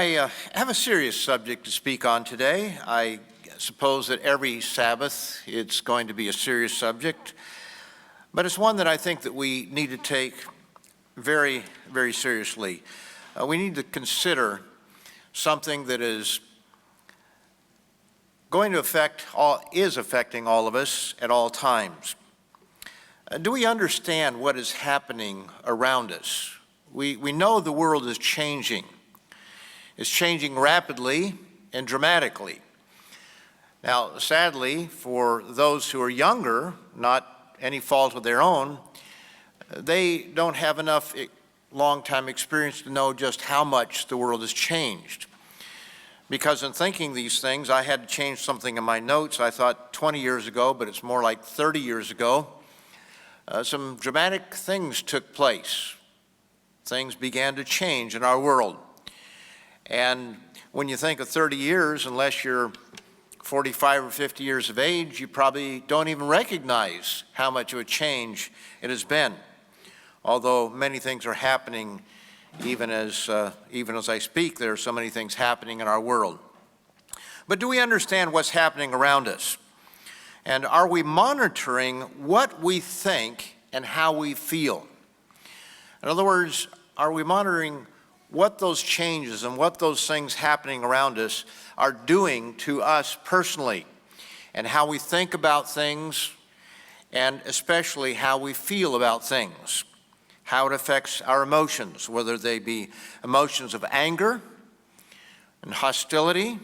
I have a serious subject to speak on today. I suppose that every Sabbath it's going to be a serious subject, but it's one that I think that we need to take very, very seriously. We need to consider something that is going to affecting all of us at all times. Do we understand what is happening around us? We know the world is changing. It's changing rapidly and dramatically. Now, sadly, for those who are younger, not any fault of their own, they don't have enough long-time experience to know just how much the world has changed. Because in thinking these things, I had to change something in my notes. I thought 20 years ago, but it's more like 30 years ago. Some dramatic things took place. Things began to change in our world. And when you think of 30 years, unless you're 45 or 50 years of age, you probably don't even recognize how much of a change it has been. Although many things are happening, even as I speak, there are so many things happening in our world. But do we understand what's happening around us? And are we monitoring what we think and how we feel? In other words, are we monitoring what those changes and what those things happening around us are doing to us personally, and how we think about things, and especially how we feel about things, how it affects our emotions, whether they be emotions of anger and hostility,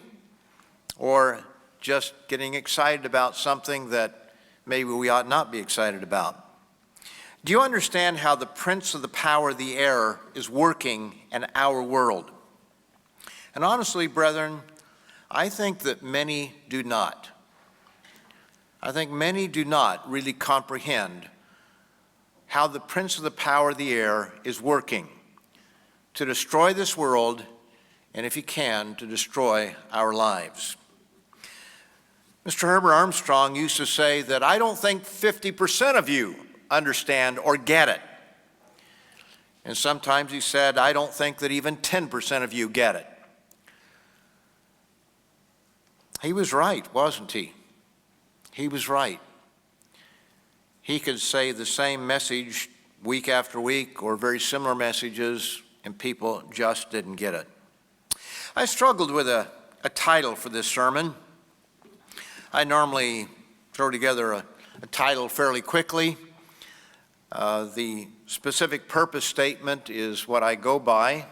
or just getting excited about something that maybe we ought not be excited about. Do you understand how the prince of the power of the air is working in our world? And honestly, brethren, I think that many do not. I think many do not really comprehend how the prince of the power of the air is working to destroy this world, and if he can, to destroy our lives. Mr. Herbert Armstrong used to say that I don't think 50% of you understand or get it. And sometimes he said, I don't think that even 10% of you get it. He was right, wasn't he? He was right. He could say the same message week after week or very similar messages, and people just didn't get it. I struggled with a title for this sermon. I normally throw together a title fairly quickly. The specific purpose statement is what I go by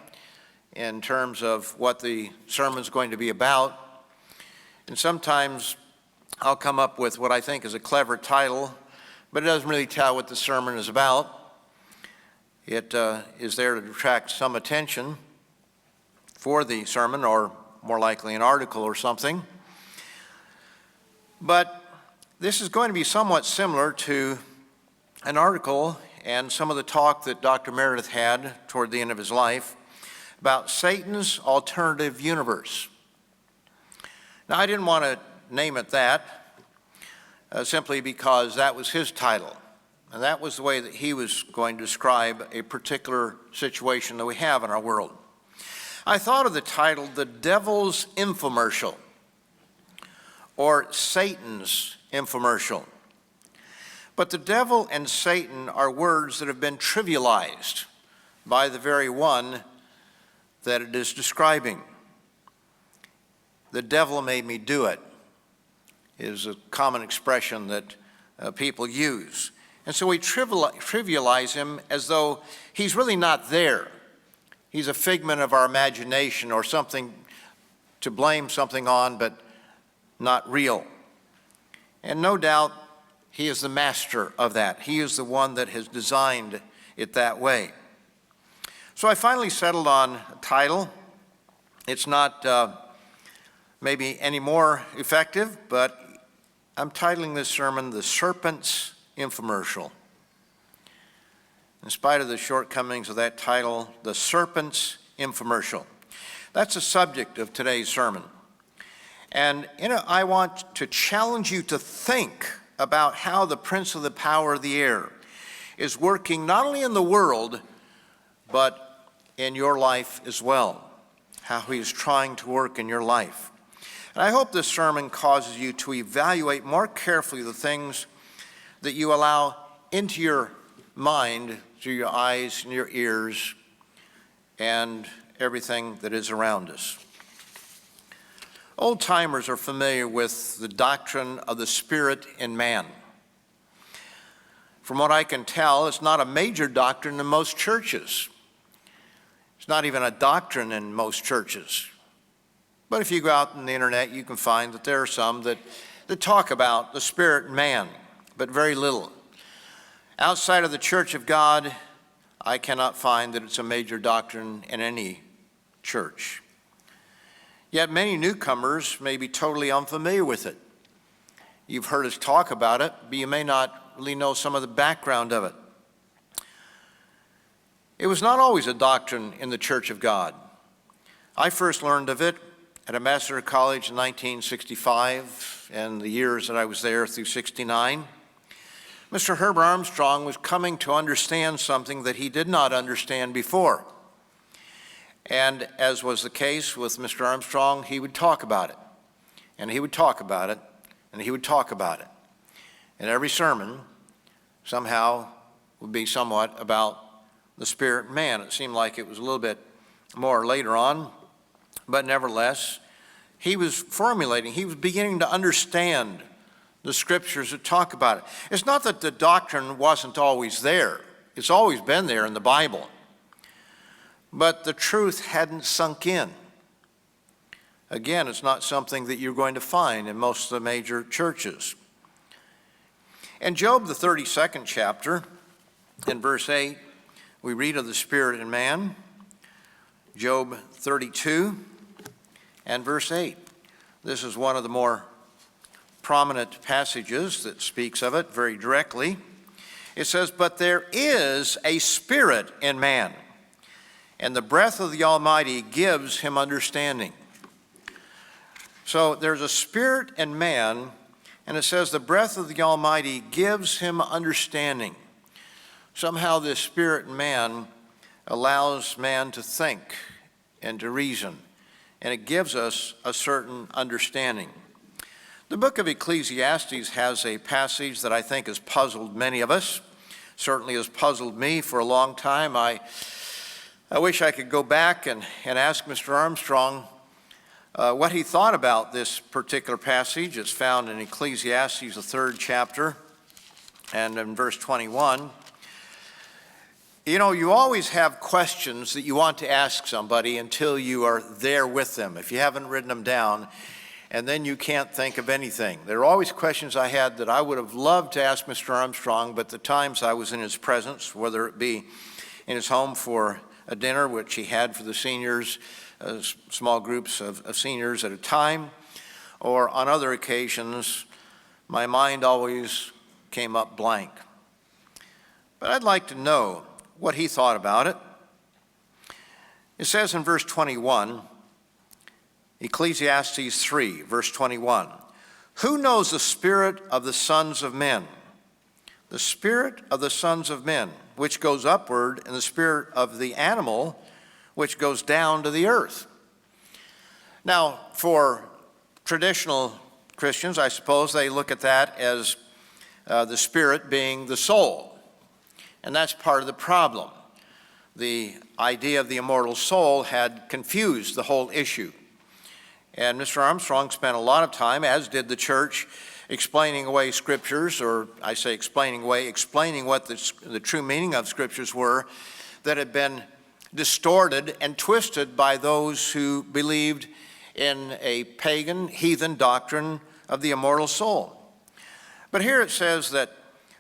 in terms of what the sermon's going to be about. And sometimes I'll come up with what I think is a clever title, but it doesn't really tell what the sermon is about. It is there to attract some attention for the sermon, or more likely an article or something. But this is going to be somewhat similar to an article and some of the talk that Dr. Meredith had toward the end of his life about Satan's alternative universe. Now, I didn't want to name it that simply because that was his title, and that was the way that he was going to describe a particular situation that we have in our world. I thought of the title, The Devil's Infomercial, or Satan's Infomercial. But the devil and Satan are words that have been trivialized by the very one that it is describing. The devil made me do it is a common expression that people use. And so we trivialize him as though he's really not there. He's a figment of our imagination or something to blame something on, but not real. And no doubt, he is the master of that. He is the one that has designed it that way. So I finally settled on a title. It's not maybe any more effective, but I'm titling this sermon, The Serpent's Infomercial. In spite of the shortcomings of that title, The Serpent's Infomercial. That's the subject of today's sermon. And in it, I want to challenge you to think about how the prince of the power of the air is working not only in the world, but in your life as well. how he is trying to work in your life. And I hope this sermon causes you to evaluate more carefully the things that you allow into your mind through your eyes and your ears and everything that is around us. Old-timers are familiar with the doctrine of the Spirit in man. From what I can tell, it's not a major doctrine in most churches. It's not even a doctrine in most churches. But if you go out on the internet, you can find that there are some that talk about the Spirit in man, but very little. Outside of the Church of God, I cannot find that it's a major doctrine in any church. Yet many newcomers may be totally unfamiliar with it. You've heard us talk about it, but you may not really know some of the background of it. It was not always a doctrine in the Church of God. I first learned of it at a master's college in 1965, and the years that I was there through 69. Mr. Herbert Armstrong was coming to understand something that he did not understand before. And as was the case with Mr. Armstrong, he would talk about it, and he would talk about it, and he would talk about it. And every sermon somehow would be somewhat about the Spirit in man. It seemed like it was a little bit more later on, but nevertheless, he was formulating, he was beginning to understand the scriptures that talk about it. It's not that the doctrine wasn't always there. It's always been there in the Bible. But the truth hadn't sunk in. Again, it's not something that you're going to find in most of the major churches. In Job, the 32nd chapter, in verse 8, we read of the Spirit in man. Job 32 and verse 8. This is one of the more prominent passages that speaks of it very directly. It says, "But there is a spirit in man, and the breath of the Almighty gives him understanding." So there's a spirit in man, and it says the breath of the Almighty gives him understanding. Somehow this spirit in man allows man to think and to reason, and it gives us a certain understanding. The book of Ecclesiastes has a passage that I think has puzzled many of us, certainly has puzzled me for a long time. I wish I could go back and ask Mr. Armstrong what he thought about this particular passage. It's found in Ecclesiastes, the 3rd chapter, and in verse 21. You know, you always have questions that you want to ask somebody until you are there with them, if you haven't written them down, and then you can't think of anything. There are always questions I had that I would have loved to ask Mr. Armstrong, but the times I was in his presence, whether it be in his home for a dinner, which he had for the seniors, small groups of seniors at a time, or on other occasions, my mind always came up blank. But I'd like to know what he thought about it. It says in verse 21, Ecclesiastes 3, verse 21, "Who knows the spirit of the sons of men? The spirit of the sons of men, which goes upward, and the spirit of the animal, which goes down to the earth." Now, for traditional Christians, I suppose they look at that as the spirit being the soul. And that's part of the problem. The idea of the immortal soul had confused the whole issue. And Mr. Armstrong spent a lot of time, as did the church, explaining away scriptures, or I say explaining what the true meaning of scriptures were that had been distorted and twisted by those who believed in a pagan, heathen doctrine of the immortal soul. But here it says that,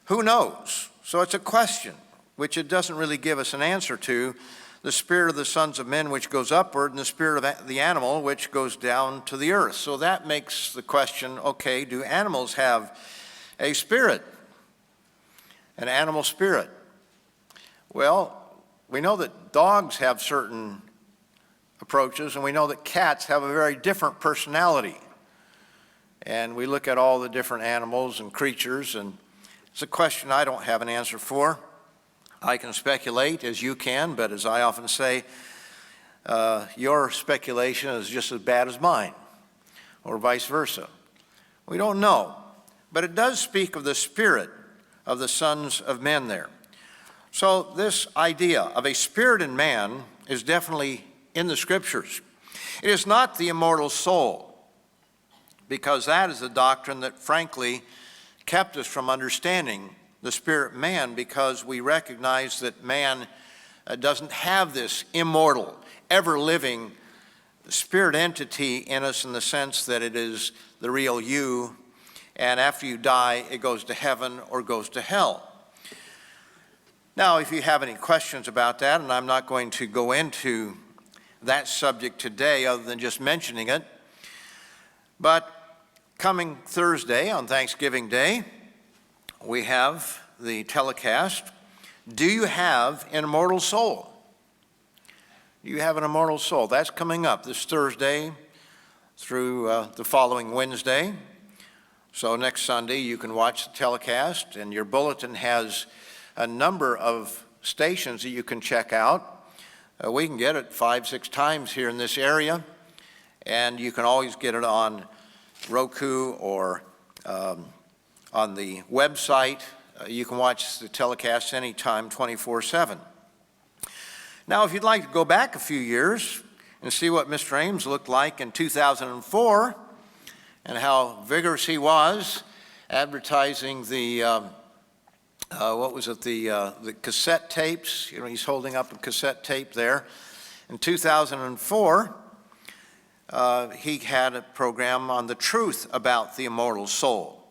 who knows? So it's a question, which it doesn't really give us an answer to. The spirit of the sons of men, which goes upward, and the spirit of the animal, which goes down to the earth. So that makes the question, okay, do animals have a spirit, an animal spirit? Well, we know that dogs have certain approaches, and we know that cats have a very different personality. And we look at all the different animals and creatures, and it's a question I don't have an answer for. I can speculate, as you can, but as I often say, your speculation is just as bad as mine, or vice versa. We don't know, but it does speak of the spirit of the sons of men there. So this idea of a spirit in man is definitely in the Scriptures. It is not the immortal soul, because that is a doctrine that frankly kept us from understanding the spirit man, because we recognize that man doesn't have this immortal, ever-living spirit entity in us, in the sense that it is the real you, and after you die, it goes to heaven or goes to hell. Now, if you have any questions about that, and I'm not going to go into that subject today other than just mentioning it, but coming Thursday on Thanksgiving Day, we have the telecast, Do You Have an Immortal Soul? Do you have an immortal soul? That's coming up this Thursday through the following Wednesday. So next Sunday you can watch the telecast, and your bulletin has a number of stations that you can check out. We can get it 5-6 times here in this area, and you can always get it on Roku or on the website. You can watch the telecast anytime, 24/7. Now, if you'd like to go back a few years and see what Mr. Ames looked like in 2004 and how vigorous he was advertising the the cassette tapes. You know, he's holding up a cassette tape there. In 2004, he had a program on the truth about the immortal soul.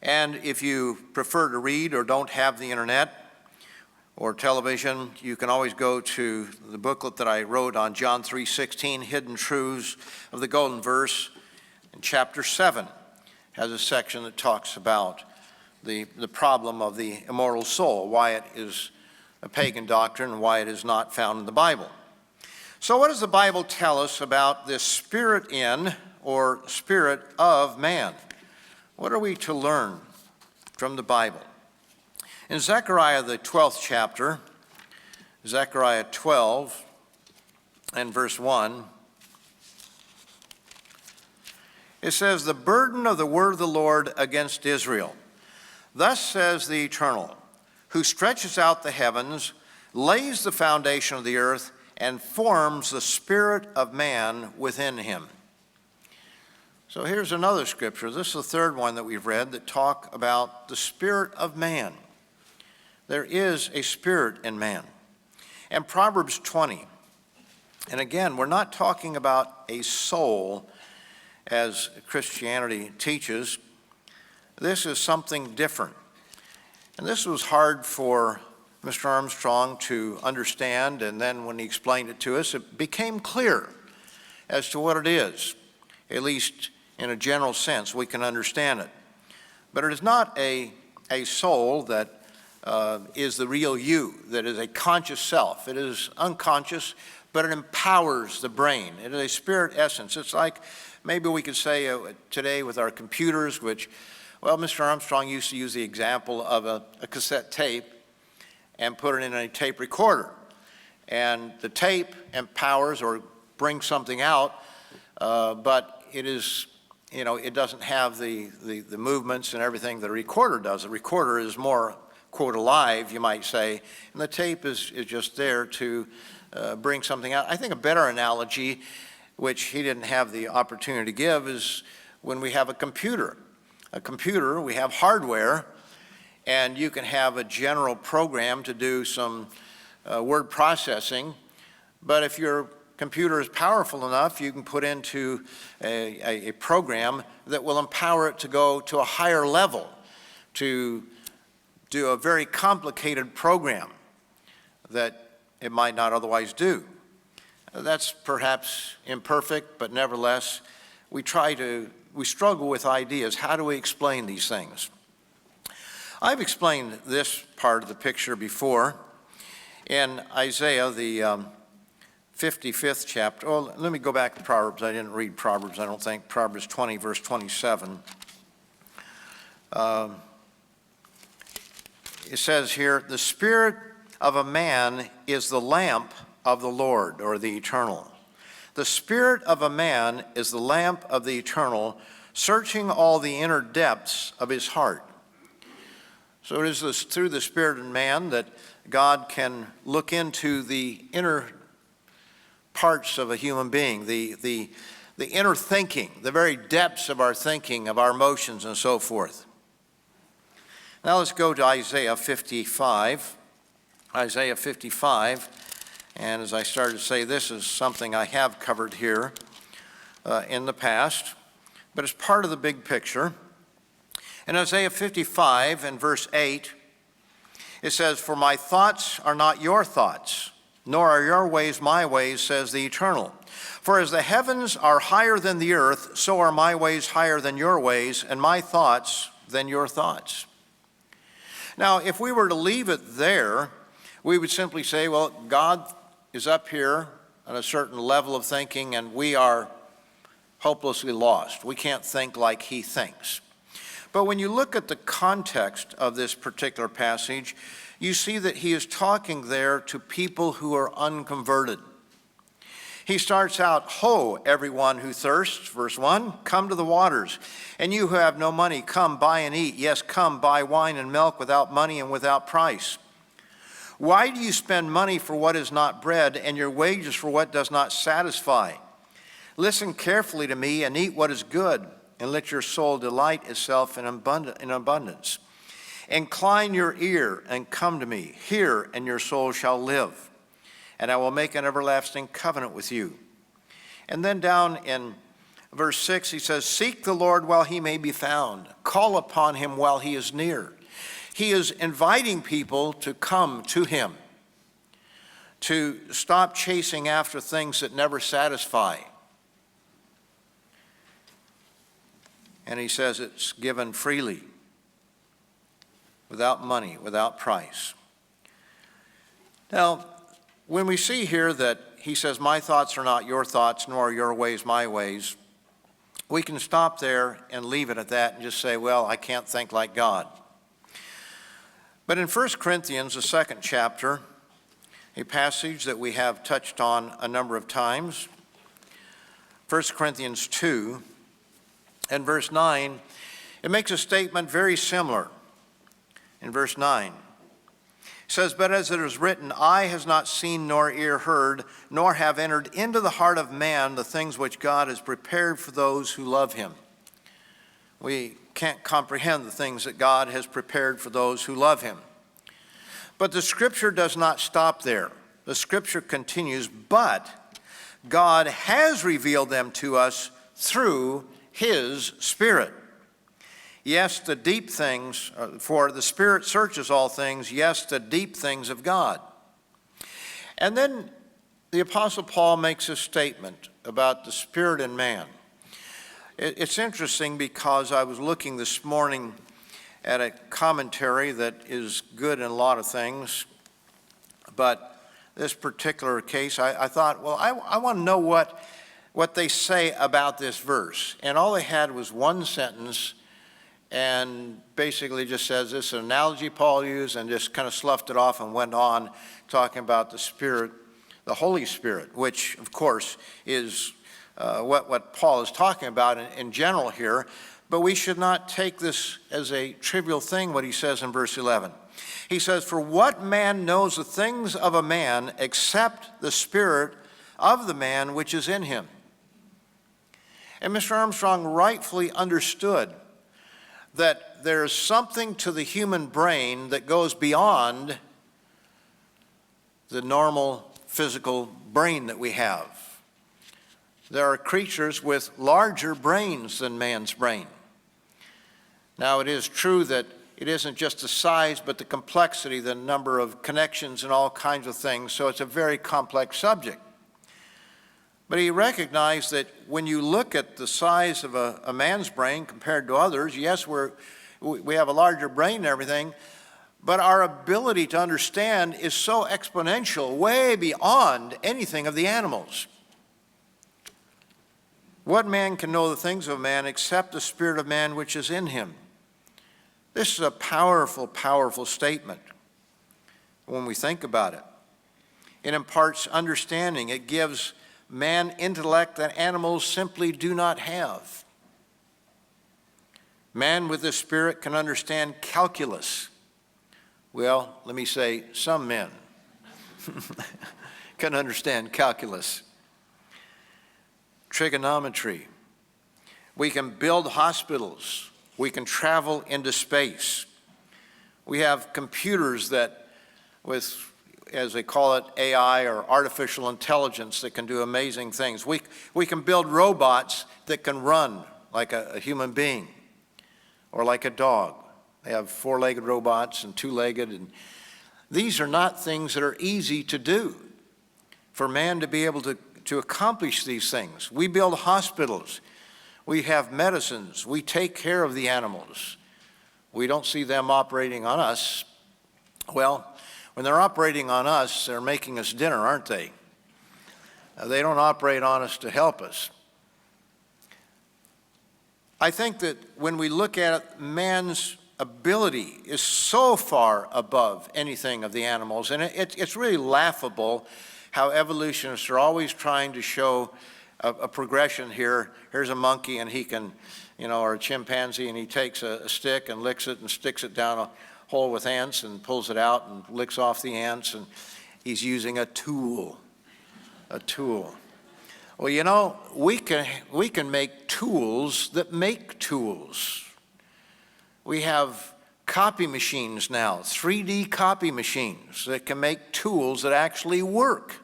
And if you prefer to read or don't have the internet or television, you can always go to the booklet that I wrote on John 3:16, Hidden Truths of the Golden Verse. In chapter 7 has a section that talks about the problem of the immortal soul, why it is a pagan doctrine and why it is not found in the Bible. So what does the Bible tell us about this spirit in or spirit of man? What are we to learn from the Bible? In Zechariah, the 12th chapter, Zechariah 12 and verse 1, it says, The burden of the word of the Lord against Israel. Thus says the Eternal, who stretches out the heavens, lays the foundation of the earth, and forms the spirit of man within him. So here's another scripture. This is the third one that we've read that talk about the spirit of man. There is a spirit in man. And Proverbs 20. And again, we're not talking about a soul as Christianity teaches. This is something different. And this was hard for Mr. Armstrong to understand, and then when he explained it to us, it became clear as to what it is. At least in a general sense, we can understand it. But it is not a soul that is the real you, that is a conscious self. It is unconscious, but it empowers the brain. It is a spirit essence. It's like maybe we could say today with our computers, which, well, Mr. Armstrong used to use the example of a cassette tape and put it in a tape recorder. And the tape empowers or brings something out, but it is, you know, it doesn't have the movements and everything that a recorder does. A recorder is more, quote, alive, you might say, and the tape is just there to bring something out. I think a better analogy, which he didn't have the opportunity to give, is when we have a computer. A computer, we have hardware, and you can have a general program to do some word processing, but if your computer is powerful enough, you can put into a program that will empower it to go to a higher level, to do a very complicated program that it might not otherwise do. That's perhaps imperfect, but nevertheless, we struggle with ideas. How do we explain these things? I've explained this part of the picture before in Isaiah, the 55th chapter. Oh, let me go back to Proverbs. I didn't read Proverbs, I don't think. Proverbs 20, verse 27. It says here, the spirit of a man is the lamp of the Lord, or the eternal. The spirit of a man is the lamp of the eternal, searching all the inner depths of his heart. So it is through the spirit in man that God can look into the inner parts of a human being, the inner thinking, the very depths of our thinking, of our emotions, and so forth. Now let's go to Isaiah 55. Isaiah 55, and as I started to say, this is something I have covered here in the past, but it's part of the big picture. In Isaiah 55 and verse 8, it says, "For my thoughts are not your thoughts, nor are your ways my ways, says the Eternal. For as the heavens are higher than the earth, so are my ways higher than your ways, and my thoughts than your thoughts." Now, if we were to leave it there, we would simply say, well, God is up here on a certain level of thinking, and we are hopelessly lost. We can't think like he thinks. But when you look at the context of this particular passage, you see that he is talking there to people who are unconverted. He starts out, "Ho, everyone who thirsts," verse 1, "come to the waters. And you who have no money, come, buy and eat. Yes, come, buy wine and milk without money and without price. Why do you spend money for what is not bread, and your wages for what does not satisfy? Listen carefully to me and eat what is good, and let your soul delight itself in abundance. Incline your ear and come to me. Hear, and your soul shall live. And I will make an everlasting covenant with you." And then down in verse 6, he says, "Seek the Lord while he may be found. Call upon him while he is near." He is inviting people to come to him, to stop chasing after things that never satisfy. And he says it's given freely, without money, without price. Now, when we see here that he says, "My thoughts are not your thoughts, nor are your ways my ways," we can stop there and leave it at that and just say, well, I can't think like God. But in 1 Corinthians, the 2nd chapter, a passage that we have touched on a number of times, 1 Corinthians 2 and verse 9, it makes a statement very similar. In verse 9, it says, "But as it is written, eye has not seen nor ear heard, nor have entered into the heart of man the things which God has prepared for those who love him." We can't comprehend the things that God has prepared for those who love him. But the scripture does not stop there. The scripture continues, "But God has revealed them to us through his Spirit. Yes, the deep things, for the Spirit searches all things, yes, the deep things of God." And then the Apostle Paul makes a statement about the Spirit in man. It's interesting because I was looking this morning at a commentary that is good in a lot of things, but this particular case, I thought, well, I want to know what they say about this verse. And all they had was one sentence, and basically just says this is an analogy Paul used, and just kind of sloughed it off and went on talking about the Spirit, the Holy Spirit, which of course is what Paul is talking about in general here. But we should not take this as a trivial thing, what he says in verse 11. He says, "For what man knows the things of a man except the spirit of the man which is in him?" And Mr. Armstrong rightfully understood that there's something to the human brain that goes beyond the normal physical brain that we have. There are creatures with larger brains than man's brain. Now, it is true that it isn't just the size, but the complexity, the number of connections and all kinds of things, so it's a very complex subject. But he recognized that when you look at the size of a man's brain compared to others, yes, we have a larger brain and everything, but our ability to understand is so exponential, way beyond anything of the animals. What man can know the things of man except the spirit of man which is in him? This is a powerful, powerful statement when we think about it. It imparts understanding. It gives man intellect that animals simply do not have. Man with the Spirit can understand calculus. Well, let me say, some men can understand calculus. Trigonometry. We can build hospitals. We can travel into space. We have computers that, with, as they call it, AI or artificial intelligence, that can do amazing things. We can build robots that can run like a human being or like a dog. They have four-legged robots and two-legged, and these are not things that are easy to do for man to be able to accomplish these things. We build hospitals. We have medicines. We take care of the animals. We don't see them operating on us. Well, when they're operating on us, they're making us dinner, aren't they? They don't operate on us to help us. I think that when we look at it, man's ability is so far above anything of the animals, and it's really laughable how evolutionists are always trying to show a progression here. Here's a monkey, and he can, or a chimpanzee, and he takes a stick and licks it and sticks it down a hole with ants and pulls it out and licks off the ants, and he's using a tool. Well, we can make tools that make tools. We have copy machines now, 3D copy machines that can make tools that actually work.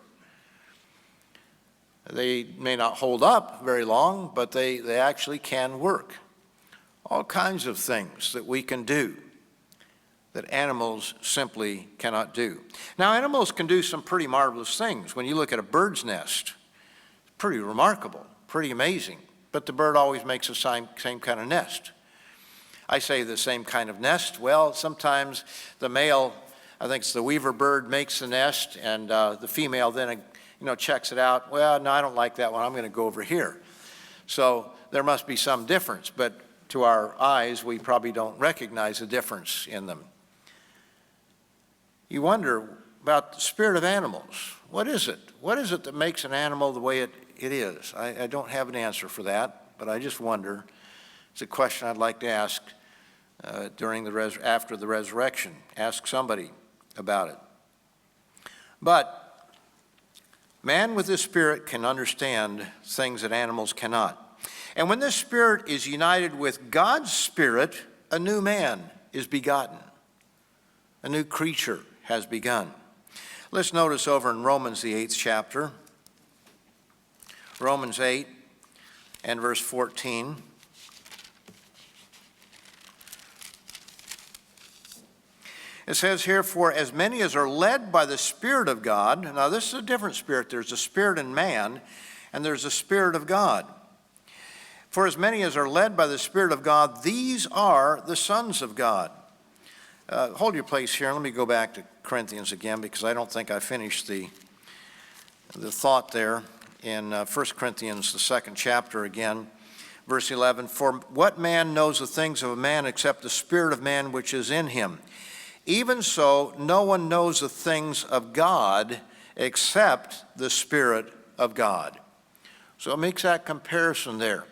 They may not hold up very long, but they actually can work. All kinds of things that we can do that animals simply cannot do. Now, animals can do some pretty marvelous things. When you look at a bird's nest, it's pretty remarkable, pretty amazing, but the bird always makes the same kind of nest. I say the same kind of nest. Well, sometimes the male, I think it's the weaver bird, makes the nest, and the female then checks it out. Well, no, I don't like that one. I'm going to go over here. So there must be some difference, but to our eyes, we probably don't recognize the difference in them. You wonder about the spirit of animals. What is it? What is it that makes an animal the way it is? I don't have an answer for that, but I just wonder. It's a question I'd like to ask after the resurrection. Ask somebody about it. But man with this spirit can understand things that animals cannot. And when this spirit is united with God's spirit, a new man is begotten. A new creature has begun. Let's notice over in Romans, the 8th chapter. Romans 8 and verse 14. It says here, for as many as are led by the Spirit of God. Now this is a different spirit. There's a spirit in man, and there's a Spirit of God. For as many as are led by the Spirit of God, these are the sons of God. Hold your place here. Let me go back to Corinthians again, because I don't think I finished the thought there in 1 Corinthians, the 2nd chapter again, verse 11. For what man knows the things of a man except the spirit of man which is in him? Even so, no one knows the things of God except the Spirit of God. So it makes that comparison there.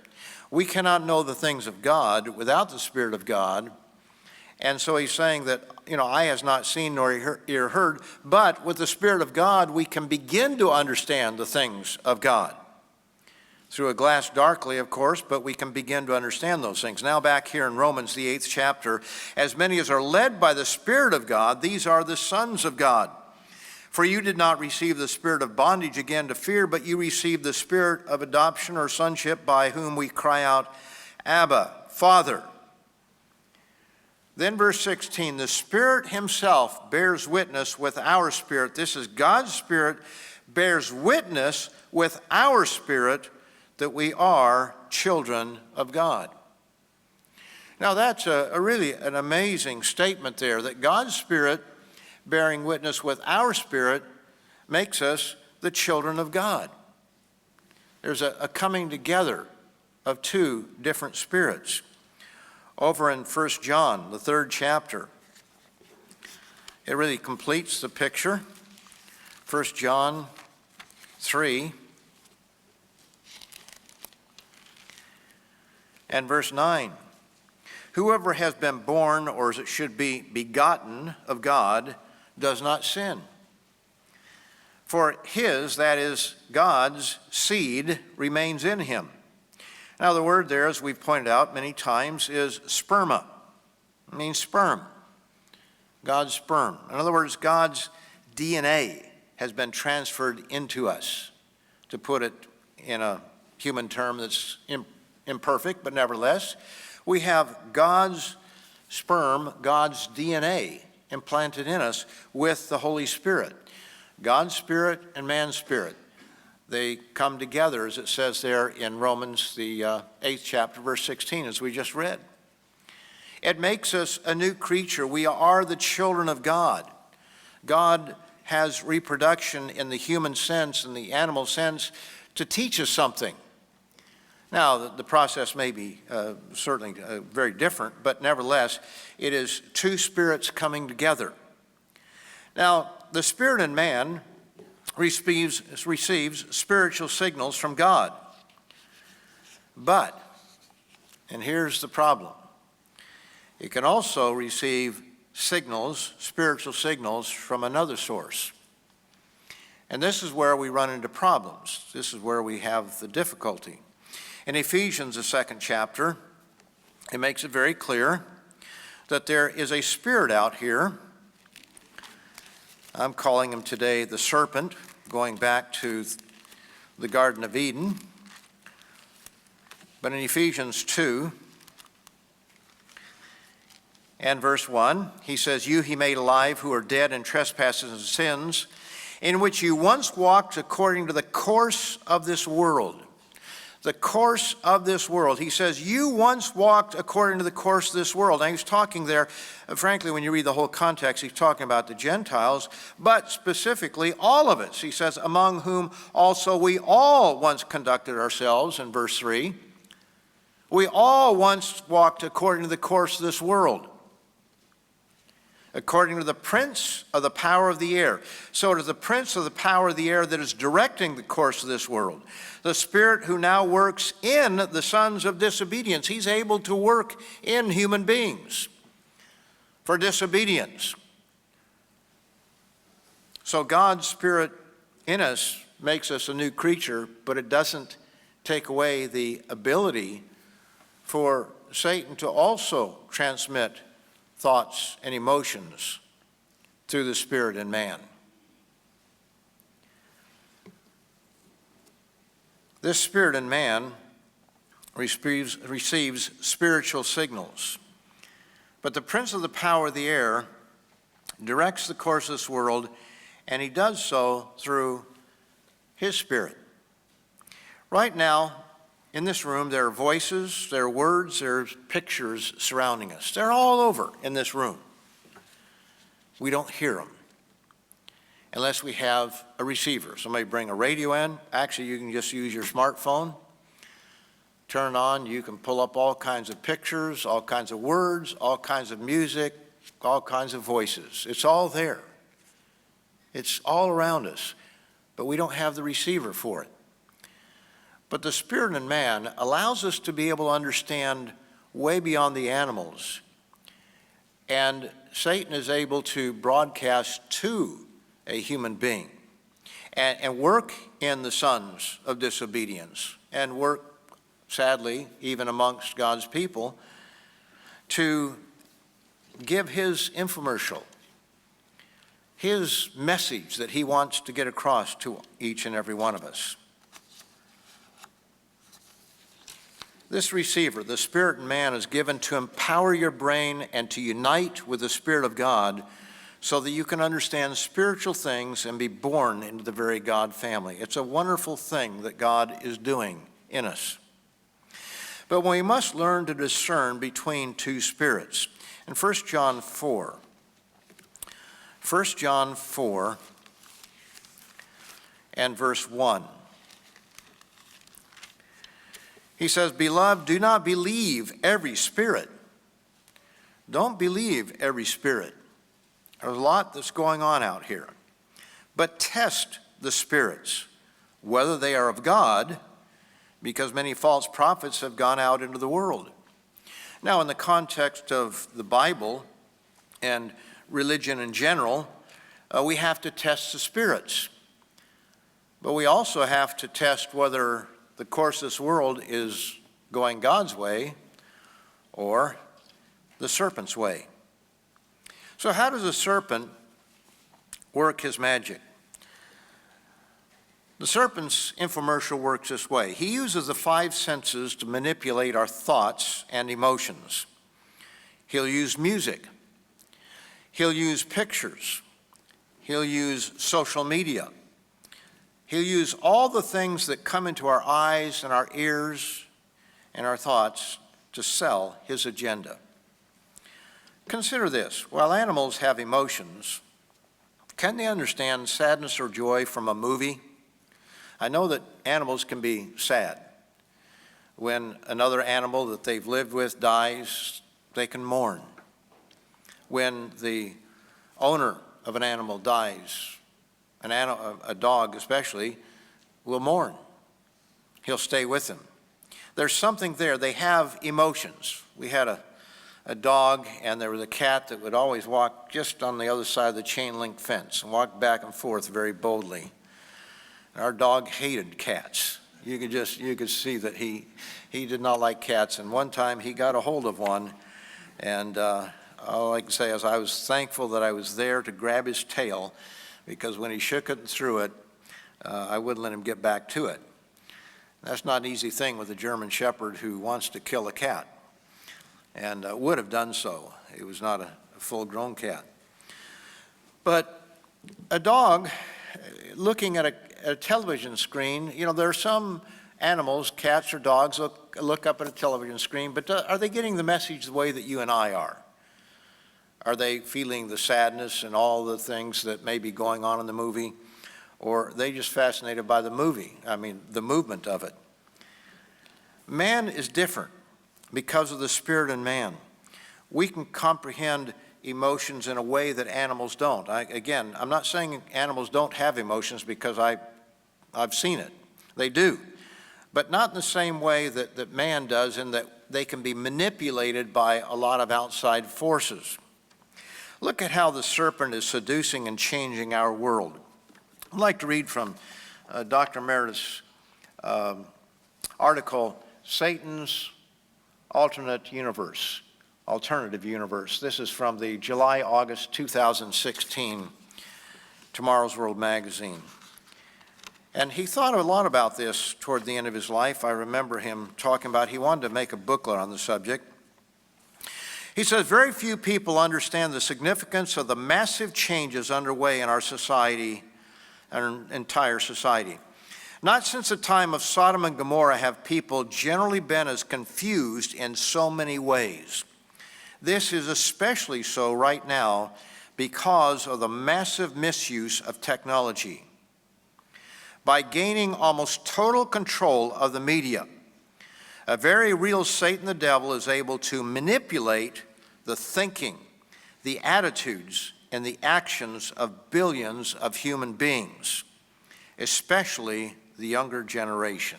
We cannot know the things of God without the Spirit of God. And so he's saying that, eye has not seen nor ear heard, but with the Spirit of God, we can begin to understand the things of God. Through a glass darkly, of course, but we can begin to understand those things. Now back here in Romans, the 8th chapter, as many as are led by the Spirit of God, these are the sons of God. For you did not receive the spirit of bondage again to fear, but you received the spirit of adoption or sonship, by whom we cry out, Abba, Father. Then verse 16, the Spirit himself bears witness with our spirit. This is God's Spirit bears witness with our spirit that we are children of God. Now that's a really an amazing statement there, that God's Spirit bearing witness with our spirit makes us the children of God. There's a coming together of two different spirits. Over in 1 John, the 3rd chapter, it really completes the picture. 1 John 3 and verse 9. Whoever has been born, or as it should be, begotten of God, does not sin. For his, that is, God's, seed remains in him. Now the word there, as we've pointed out many times, is sperma. It means sperm. God's sperm. In other words, God's DNA has been transferred into us. To put it in a human term that's imperfect, but nevertheless, we have God's sperm, God's DNA implanted in us with the Holy Spirit. God's Spirit and man's spirit, they come together, as it says there in Romans, the 8th chapter, verse 16, as we just read. It makes us a new creature. We are the children of God. God has reproduction in the human sense and the animal sense to teach us something. Now, the process may be certainly very different, but nevertheless, it is two spirits coming together. Now, the spirit in man receives spiritual signals from God. But, and here's the problem, it can also receive signals, spiritual signals, from another source. And this is where we run into problems. This is where we have the difficulty. In Ephesians, the 2nd chapter, it makes it very clear that there is a spirit out here. I'm calling him today the serpent, going back to the Garden of Eden. But in Ephesians 2 and verse 1, he says, "You he made alive who are dead in trespasses and sins, in which you once walked according to the course of this world." The course of this world. He says, you once walked according to the course of this world. Now, he's talking there, frankly, when you read the whole context, he's talking about the Gentiles, but specifically all of us. He says, among whom also we all once conducted ourselves, in verse 3. We all once walked according to the course of this world, according to the prince of the power of the air. So it is the prince of the power of the air that is directing the course of this world. The spirit who now works in the sons of disobedience. He's able to work in human beings for disobedience. So God's Spirit in us makes us a new creature, but it doesn't take away the ability for Satan to also transmit thoughts and emotions through the Spirit in man. This spirit in man receives spiritual signals. But the prince of the power of the air directs the course of this world, and he does so through his spirit. Right now, in this room, there are voices, there are words, there are pictures surrounding us. They're all over in this room. We don't hear them unless we have a receiver. Somebody bring a radio in. Actually, you can just use your smartphone. Turn it on. You can pull up all kinds of pictures, all kinds of words, all kinds of music, all kinds of voices. It's all there. It's all around us, but we don't have the receiver for it. But the Spirit in man allows us to be able to understand way beyond the animals. And Satan is able to broadcast to a human being and work in the sons of disobedience and work, sadly, even amongst God's people, to give his infomercial, his message that he wants to get across to each and every one of us. This receiver, the Spirit in man, is given to empower your brain and to unite with the Spirit of God so that you can understand spiritual things and be born into the very God family. It's a wonderful thing that God is doing in us. But we must learn to discern between two spirits. In 1 John 4 and verse 1, he says, "Beloved, do not believe every spirit." Don't believe every spirit. There's a lot that's going on out here. but test the spirits, whether they are of God, because many false prophets have gone out into the world. Now, in the context of the Bible and religion in general, we have to test the spirits. But we also have to test whether the course of this world is going God's way or the serpent's way. So how does the serpent work his magic? The serpent's infomercial works this way. He uses the five senses to manipulate our thoughts and emotions. He'll use music. He'll use pictures. He'll use social media. He'll use all the things that come into our eyes and our ears and our thoughts to sell his agenda. Consider this. While animals have emotions, can they understand sadness or joy from a movie? I know that animals can be sad. When another animal that they've lived with dies, they can mourn. When the owner of an animal dies, a dog especially, will mourn. He'll stay with him. There's something there. They have emotions. We had a dog, and there was a cat that would always walk just on the other side of the chain link fence and walk back and forth very boldly. Our dog hated cats. You could see that he did not like cats. And one time he got a hold of one, and all I can say is I was thankful that I was there to grab his tail, because when he shook it and threw it, I wouldn't let him get back to it. That's not an easy thing with a German Shepherd who wants to kill a cat, and would have done so. It was not a full-grown cat. But a dog looking at a television screen, you know, there are some animals, cats or dogs, look up at a television screen, but are they getting the message the way that you and I are? Are they feeling the sadness and all the things that may be going on in the movie? Or are they just fascinated by the movie? I mean, the movement of it. Man is different because of the spirit in man. We can comprehend emotions in a way that animals don't. Again, I'm not saying animals don't have emotions, because I've seen it. They do. But not in the same way that man does, in that they can be manipulated by a lot of outside forces. Look at how the serpent is seducing and changing our world. I'd like to read from Dr. Meredith's article, Satan's Alternative Universe. This is from the July-August 2016 Tomorrow's World magazine. And he thought a lot about this toward the end of his life. I remember him talking about he wanted to make a booklet on the subject. He says, very few people understand the significance of the massive changes underway in our society, our entire society. Not since the time of Sodom and Gomorrah have people generally been as confused in so many ways. This is especially so right now because of the massive misuse of technology. By gaining almost total control of the media, a very real Satan the devil is able to manipulate the thinking, the attitudes, and the actions of billions of human beings, especially the younger generation.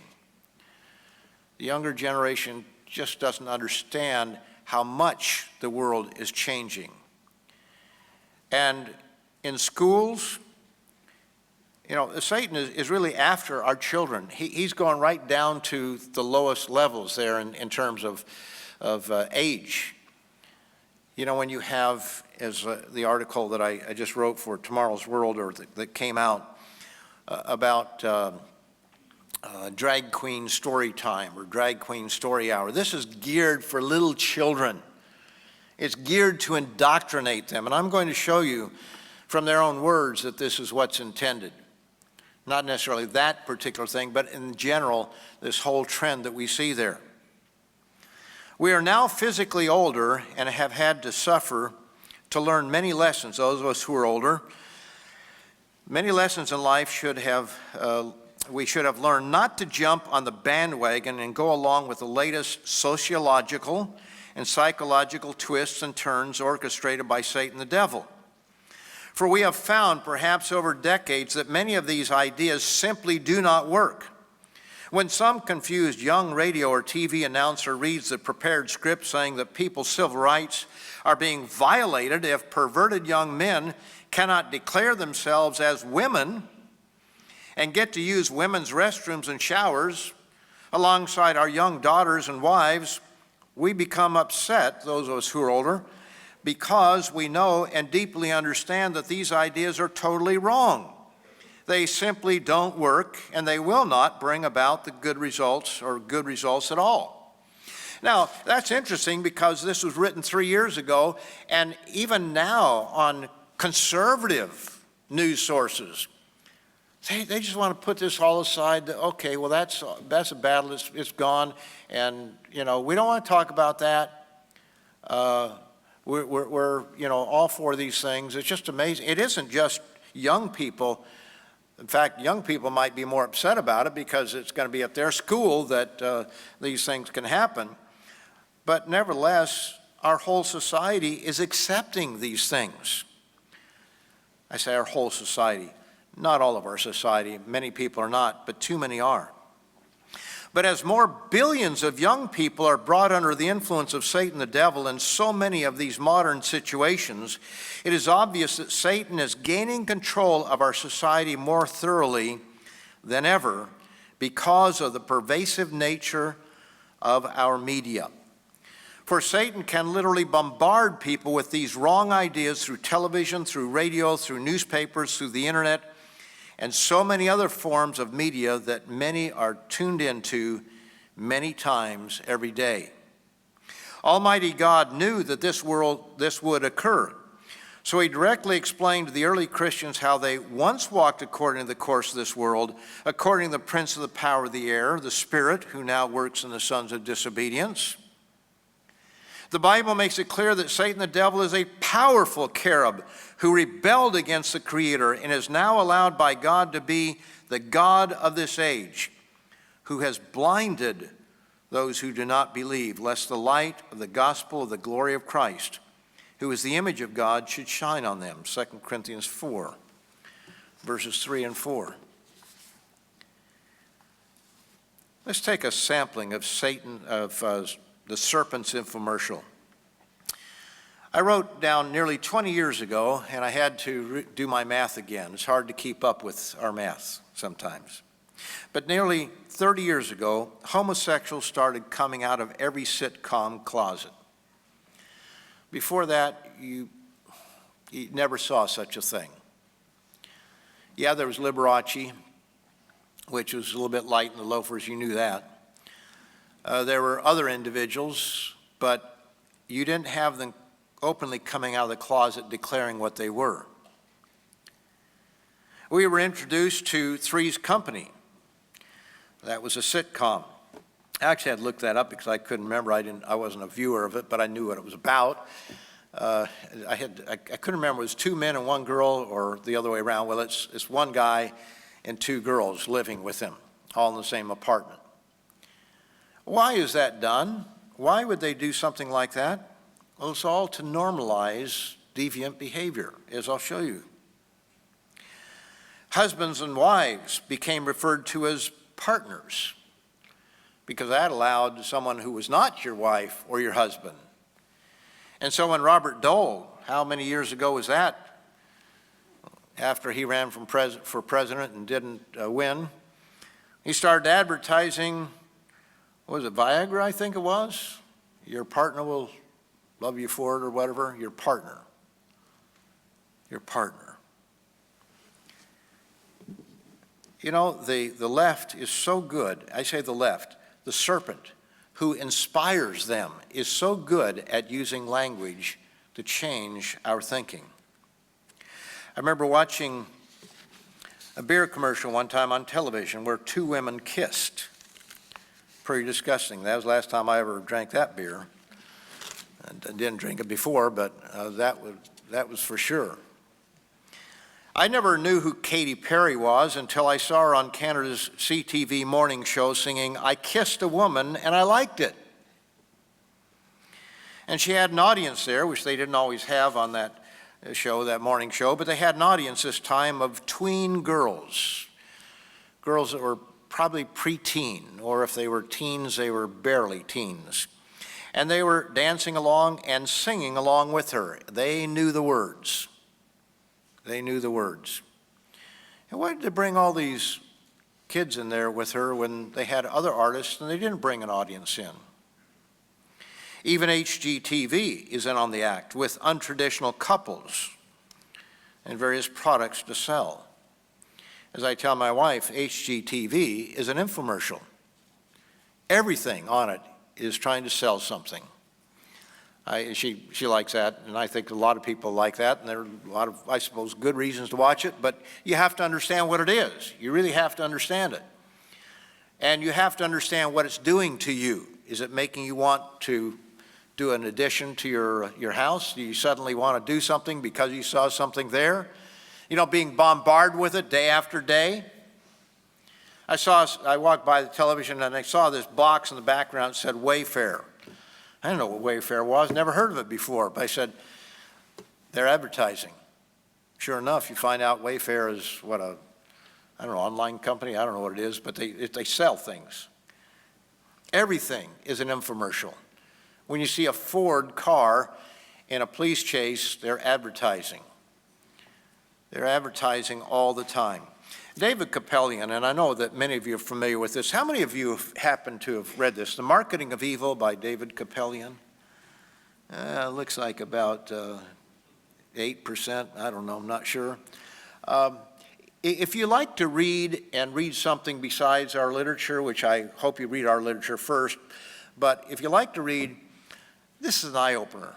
The younger generation just doesn't understand how much the world is changing. And in schools, you know, Satan is really after our children. He's going right down to the lowest levels there in terms of age. You know, when you have, as the article that I just wrote for Tomorrow's World, or that came out about drag queen story time or drag queen story hour. This is geared for little children. It's geared to indoctrinate them. And I'm going to show you from their own words that this is what's intended. Not necessarily that particular thing, but in general, this whole trend that we see there. We are now physically older and have had to suffer to learn many lessons. Those of us who are older, many lessons in life we should have learned not to jump on the bandwagon and go along with the latest sociological and psychological twists and turns orchestrated by Satan the devil. For we have found, perhaps over decades, that many of these ideas simply do not work. When some confused young radio or TV announcer reads the prepared script saying that people's civil rights are being violated if perverted young men cannot declare themselves as women and get to use women's restrooms and showers alongside our young daughters and wives, we become upset, those of us who are older, because we know and deeply understand that these ideas are totally wrong. They simply don't work, and they will not bring about the good results or good results at all. Now, that's interesting because this was written 3 years ago, and even now on conservative news sources, they just want to put this all aside. Okay, well, that's a battle. It's gone, and we don't want to talk about that. We're all for these things. It's just amazing. It isn't just young people. In fact, young people might be more upset about it because it's going to be at their school that these things can happen. But nevertheless, our whole society is accepting these things. I say our whole society. Not all of our society. Many people are not, but too many are. But as more billions of young people are brought under the influence of Satan the devil in so many of these modern situations, it is obvious that Satan is gaining control of our society more thoroughly than ever because of the pervasive nature of our media. For Satan can literally bombard people with these wrong ideas through television, through radio, through newspapers, through the internet, and so many other forms of media that many are tuned into many times every day. Almighty God knew that this would occur. So he directly explained to the early Christians how they once walked according to the course of this world, according to the prince of the power of the air, the spirit who now works in the sons of disobedience. The Bible makes it clear that Satan the devil is a powerful cherub who rebelled against the Creator and is now allowed by God to be the God of this age, who has blinded those who do not believe, lest the light of the gospel of the glory of Christ, who is the image of God, should shine on them. 2 Corinthians 4, verses 3 and 4. Let's take a sampling of the Serpent's infomercial. I wrote down nearly 20 years ago, and I had to do my math again. It's hard to keep up with our math sometimes. But nearly 30 years ago, homosexuals started coming out of every sitcom closet. Before that, you never saw such a thing. Yeah, there was Liberace, which was a little bit light in the loafers. You knew that. There were other individuals, but you didn't have them openly coming out of the closet declaring what they were. We were introduced to Three's Company. That was a sitcom. I actually had to look that up because I couldn't remember. I wasn't a viewer of it, but I knew what it was about. I couldn't remember if it was 2 men and 1 girl or the other way around. Well, it's 1 guy and 2 girls living with him, all in the same apartment. Why is that done? Why would they do something like that? Well, it's all to normalize deviant behavior, as I'll show you. Husbands and wives became referred to as partners because that allowed someone who was not your wife or your husband. And so when Robert Dole, how many years ago was that? After he ran for president and didn't win, he started advertising, what was it, Viagra, I think it was? Your partner will love you for it or whatever. Your partner. Your partner. You know, the left is so good. I say the left. The serpent who inspires them is so good at using language to change our thinking. I remember watching a beer commercial one time on television where 2 women kissed. Pretty disgusting. That was the last time I ever drank that beer. I didn't drink it before, but that was for sure. I never knew who Katy Perry was until I saw her on Canada's CTV morning show singing, "I Kissed a Woman and I Liked It." And she had an audience there, which they didn't always have on that show, that morning show, but they had an audience this time of tween girls, girls that were probably preteen, or if they were teens, they were barely teens. And they were dancing along and singing along with her. They knew the words. They knew the words. And why did they bring all these kids in there with her when they had other artists and they didn't bring an audience in? Even HGTV is in on the act with untraditional couples and various products to sell. As I tell my wife, HGTV is an infomercial. Everything on it is trying to sell something. She likes that, and I think a lot of people like that, and there are a lot of, I suppose, good reasons to watch it, but you have to understand what it is. You really have to understand it. And you have to understand what it's doing to you. Is it making you want to do an addition to your house? Do you suddenly want to do something because you saw something there? You know, being bombarded with it day after day. I walked by the television and I saw this box in the background that said Wayfair. I didn't know what Wayfair was, never heard of it before, but I said, they're advertising. Sure enough, you find out Wayfair is what I don't know, online company, I don't know what it is, but they sell things. Everything is an infomercial. When you see a Ford car in a police chase, they're advertising. They're advertising all the time. David Capellian, and I know that many of you are familiar with this. How many of you happen to have read this? The Marketing of Evil by David Capellian? Looks like about 8%. I don't know, I'm not sure. If you like to read and read something besides our literature, which I hope you read our literature first, but if you like to read, this is an eye-opener.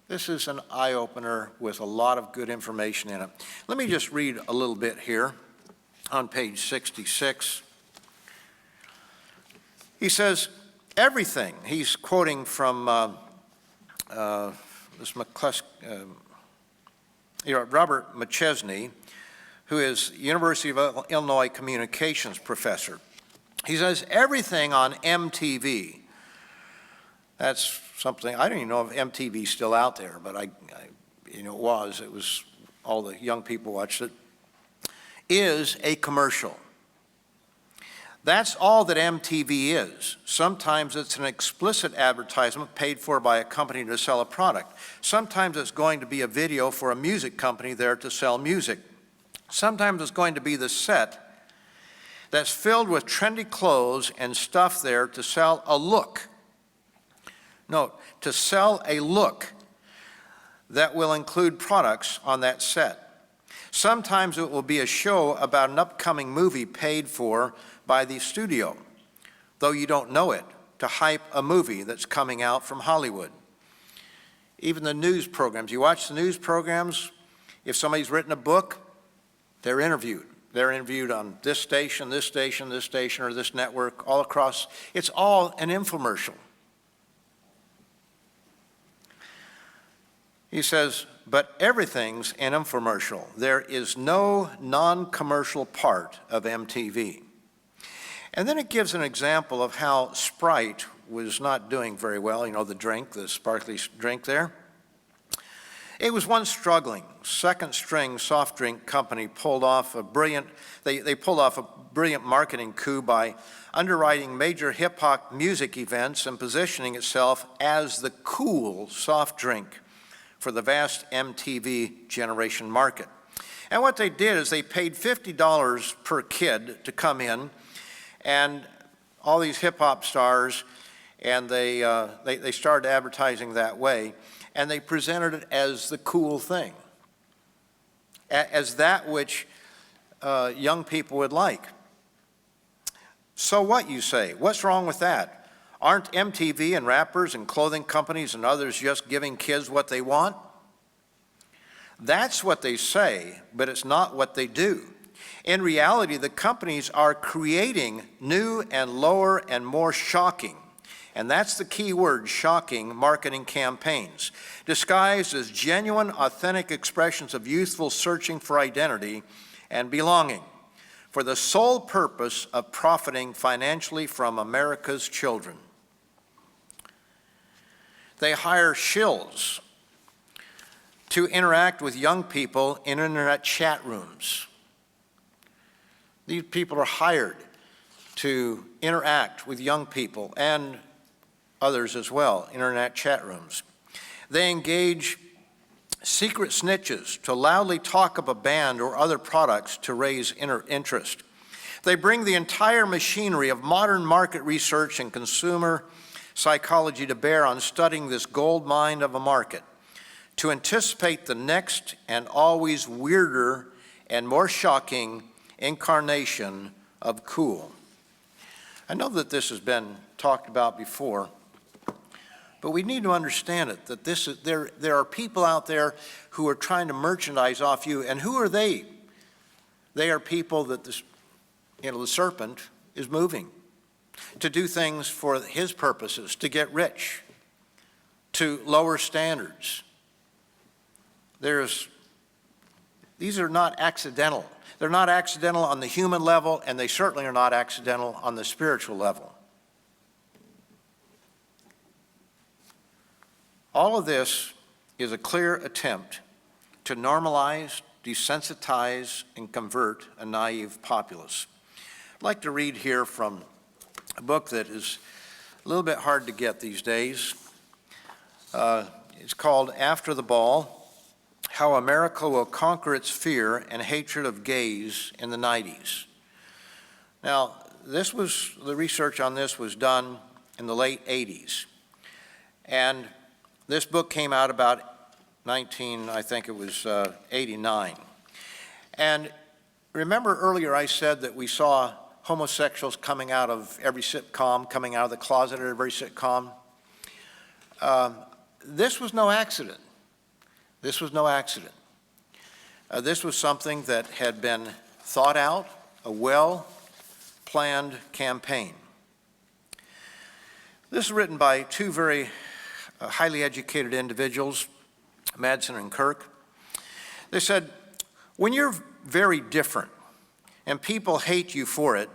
This is an eye-opener with a lot of good information in it. Let me just read a little bit here on page 66. He says, everything, he's quoting from Robert McChesney, who is University of Illinois communications professor. He says, everything on MTV, that's something, I don't even know if MTV's still out there, but it was, all the young people watched it, is a commercial. That's all that MTV is. Sometimes it's an explicit advertisement paid for by a company to sell a product. Sometimes it's going to be a video for a music company there to sell music. Sometimes it's going to be the set that's filled with trendy clothes and stuff there to sell a look. Note, to sell a look that will include products on that set. Sometimes it will be a show about an upcoming movie paid for by the studio, though you don't know it, to hype a movie that's coming out from Hollywood. Even the news programs. You watch the news programs, if somebody's written a book, they're interviewed. They're interviewed on this station, this station, this station, or this network, all across. It's all an infomercial. He says, but everything's an infomercial. There is no non-commercial part of MTV. And then it gives an example of how Sprite was not doing very well. You know, the drink, the sparkly drink there. It was once struggling. Second string soft drink company pulled off a brilliant, they pulled off a brilliant marketing coup by underwriting major hip hop music events and positioning itself as the cool soft drink for the vast MTV generation market. And what they did is they paid $50 per kid to come in, and all these hip hop stars, and they started advertising that way, and they presented it as the cool thing, as that which young people would like. So what, you say? What's wrong with that? Aren't MTV and rappers and clothing companies and others just giving kids what they want? That's what they say, but it's not what they do. In reality, the companies are creating new and lower and more shocking, and that's the key word, shocking, marketing campaigns, disguised as genuine, authentic expressions of youthful searching for identity and belonging, for the sole purpose of profiting financially from America's children. They hire shills to interact with young people in internet chat rooms. These people are hired to interact with young people and others as well, internet chat rooms. They engage secret snitches to loudly talk of a band or other products to raise interest. They bring the entire machinery of modern market research and consumer psychology to bear on studying this gold mine of a market, to anticipate the next and always weirder and more shocking incarnation of cool. I know that this has been talked about before, but we need to understand it, that there are people out there who are trying to merchandise off you, and who are they? They are people that the serpent is moving to do things for his purposes, to get rich, to lower standards. These are not accidental. They're not accidental on the human level, and they certainly are not accidental on the spiritual level. All of this is a clear attempt to normalize, desensitize, and convert a naive populace. I'd like to read here from a book that is a little bit hard to get these days. It's called After the Ball: How America Will Conquer Its Fear and Hatred of Gays in the 90s. Now, the research on this was done in the late 80s. And this book came out about 89. And remember earlier I said that we saw homosexuals coming out of every sitcom, coming out of the closet at every sitcom? This was no accident. This was no accident. This was something that had been thought out, a well-planned campaign. This is written by two very highly educated individuals, Madsen and Kirk. They said, when you're very different and people hate you for it,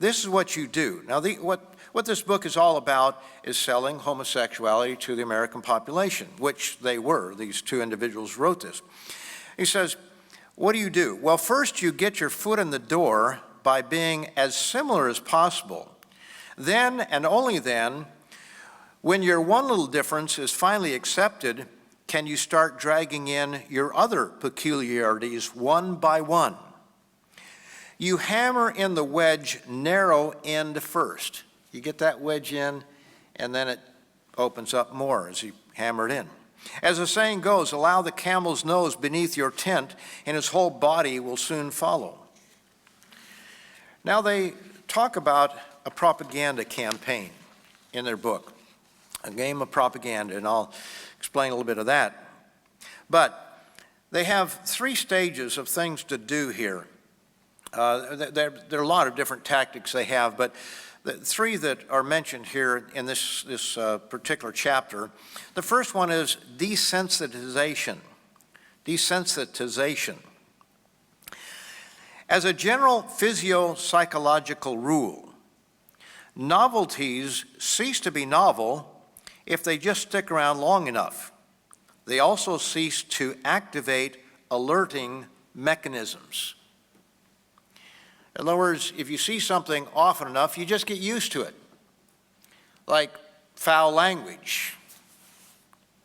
this is what you do. Now, what this book is all about is selling homosexuality to the American population, which they were. These two individuals wrote this. He says, what do? Well, first you get your foot in the door by being as similar as possible. Then, and only then, when your one little difference is finally accepted, can you start dragging in your other peculiarities one by one. You hammer in the wedge narrow end first. You get that wedge in, and then it opens up more as you hammer it in. As the saying goes, allow the camel's nose beneath your tent, and his whole body will soon follow. Now they talk about a propaganda campaign in their book, a game of propaganda, and I'll explain a little bit of that. But they have 3 stages of things to do here. There are a lot of different tactics they have, but the 3 that are mentioned here in this particular chapter, the first one is desensitization. Desensitization. As a general physio-psychological rule, novelties cease to be novel if they just stick around long enough. They also cease to activate alerting mechanisms. In other words, if you see something often enough, you just get used to it. Like foul language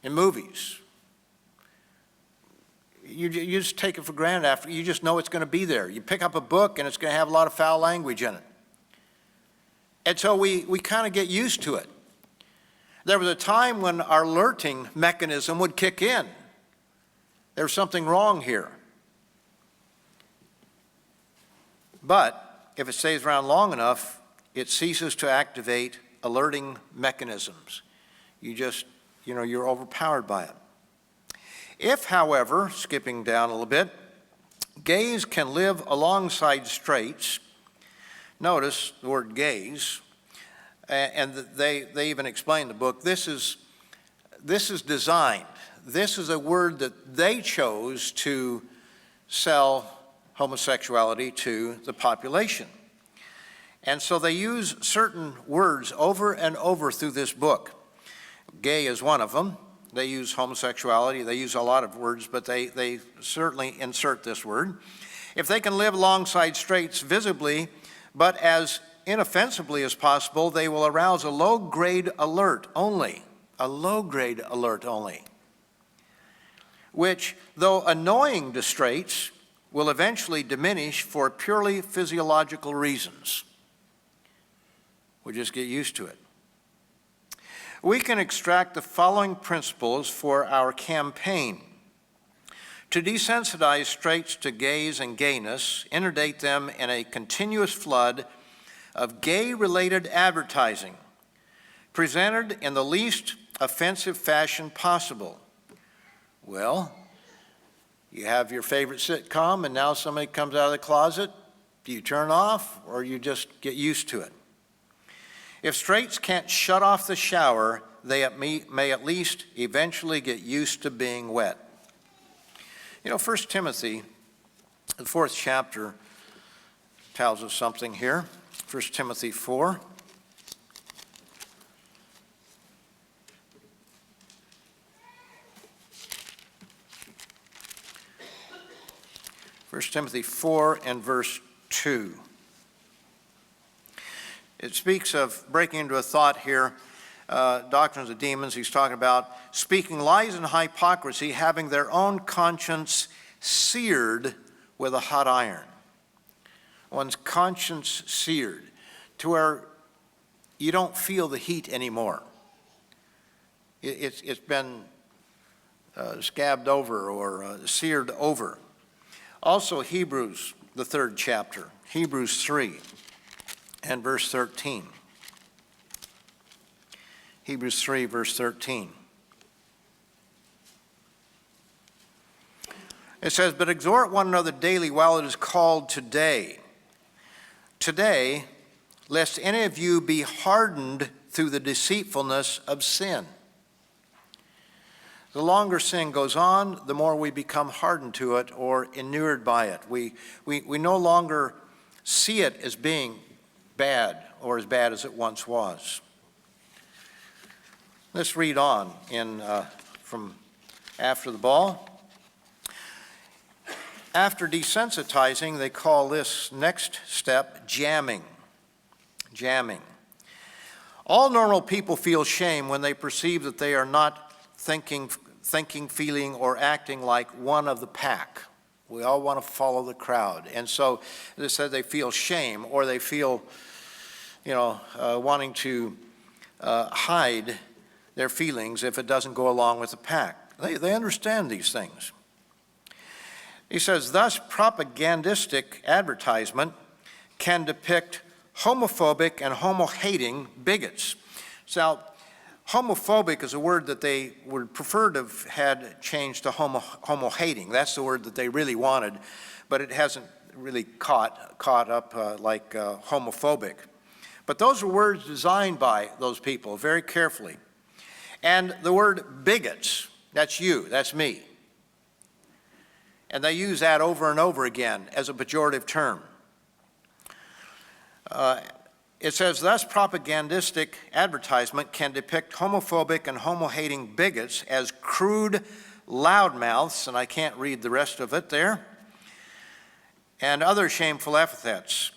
in movies. You just take it for granted after, you just know it's going to be there. You pick up a book and it's going to have a lot of foul language in it. And so we kind of get used to it. There was a time when our alerting mechanism would kick in. There's something wrong here. But if it stays around long enough, it ceases to activate alerting mechanisms. You're overpowered by it. If, however, skipping down a little bit, gays can live alongside straights, notice the word gays, and they even explain in the book, this is designed. This is a word that they chose to sell homosexuality to the population. And so they use certain words over and over through this book. Gay is one of them. They use homosexuality. They use a lot of words, but they certainly insert this word. If they can live alongside straights visibly, but as inoffensively as possible, they will arouse a low-grade alert only, which, though annoying to straights, will eventually diminish for purely physiological reasons. We'll just get used to it. We can extract the following principles for our campaign: to desensitize straights to gays and gayness, inundate them in a continuous flood of gay-related advertising, presented in the least offensive fashion possible. Well, you have your favorite sitcom, and now somebody comes out of the closet. Do you turn off, or you just get used to it? If straights can't shut off the shower, they may at least eventually get used to being wet. You know, 1 Timothy, the 4th chapter, tells us something here. 1 Timothy 4. First Timothy 4 and verse 2. It speaks of breaking into a thought here, doctrines of demons. He's talking about speaking lies and hypocrisy, having their own conscience seared with a hot iron. One's conscience seared to where you don't feel the heat anymore. It's been scabbed over or seared over. Also Hebrews, the 3rd chapter, Hebrews 3 and verse 13. Hebrews 3, verse 13. It says, "But exhort one another daily while it is called today. Today, lest any of you be hardened through the deceitfulness of sin." The longer sin goes on, the more we become hardened to it or inured by it. We no longer see it as being bad or as bad as it once was. Let's read on from after the ball. After desensitizing, they call this next step jamming. Jamming. All normal people feel shame when they perceive that they are not thinking, feeling, or acting like one of the pack. We all want to follow the crowd. And so they said they feel shame, or they feel, wanting to hide their feelings if it doesn't go along with the pack. They understand these things. He says, thus propagandistic advertisement can depict homophobic and homo-hating bigots. So homophobic is a word that they would prefer to have had changed to homo-hating. That's the word that they really wanted, but it hasn't really caught up like homophobic. But those are words designed by those people very carefully. And the word bigots, that's you, that's me. And they use that over and over again as a pejorative term. It says, thus propagandistic advertisement can depict homophobic and homo-hating bigots as crude loudmouths, and I can't read the rest of it there, and other shameful epithets,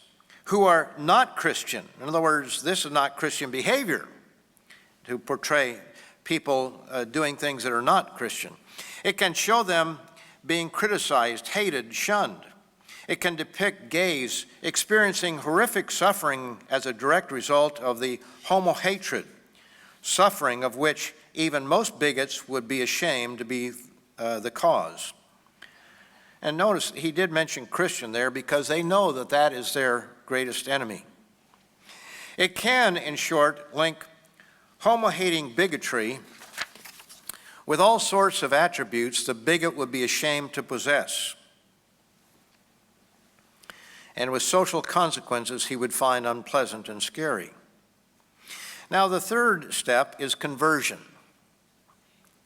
who are not Christian. In other words, this is not Christian behavior to portray people doing things that are not Christian. It can show them being criticized, hated, shunned. It can depict gays experiencing horrific suffering as a direct result of the homo-hatred, suffering of which even most bigots would be ashamed to be the cause. And notice he did mention Christian there because they know that that is their greatest enemy. It can, in short, link homo-hating bigotry with all sorts of attributes the bigot would be ashamed to possess, and with social consequences he would find unpleasant and scary. Now, the third step is conversion.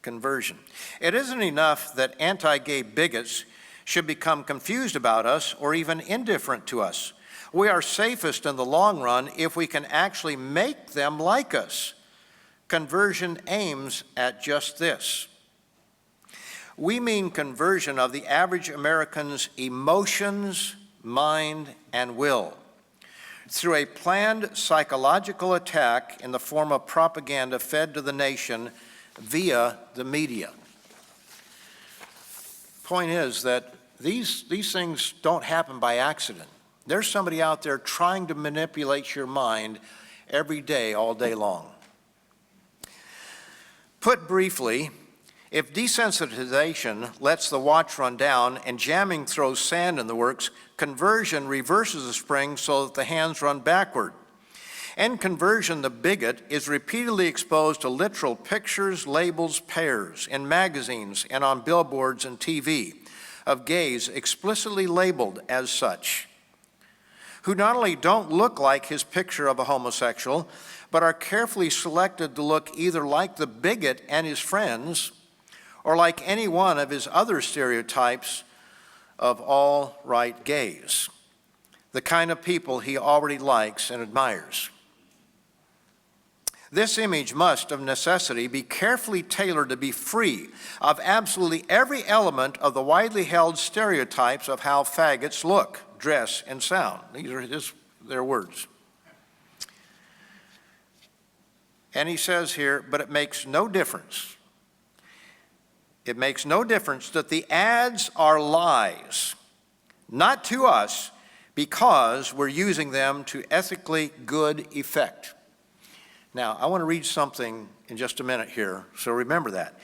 Conversion. It isn't enough that anti-gay bigots should become confused about us or even indifferent to us. We are safest in the long run if we can actually make them like us, Conversion aims at just this. We mean conversion of the average American's emotions, mind, and will through a planned psychological attack in the form of propaganda fed to the nation via the media. Point is that these things don't happen by accident. There's somebody out there trying to manipulate your mind every day, all day long. Put briefly, if desensitization lets the watch run down and jamming throws sand in the works, conversion reverses the spring so that the hands run backward. In conversion, the bigot is repeatedly exposed to literal pictures, labels, pairs in magazines and on billboards and TV of gays explicitly labeled as such, who not only don't look like his picture of a homosexual, but are carefully selected to look either like the bigot and his friends or like any one of his other stereotypes of all right gays, the kind of people he already likes and admires. This image must, of necessity, be carefully tailored to be free of absolutely every element of the widely held stereotypes of how faggots look, dress, and sound. These are their words. And he says here, but it makes no difference. It makes no difference that the ads are lies, not to us, because we're using them to ethically good effect. Now, I want to read something in just a minute here, so remember that.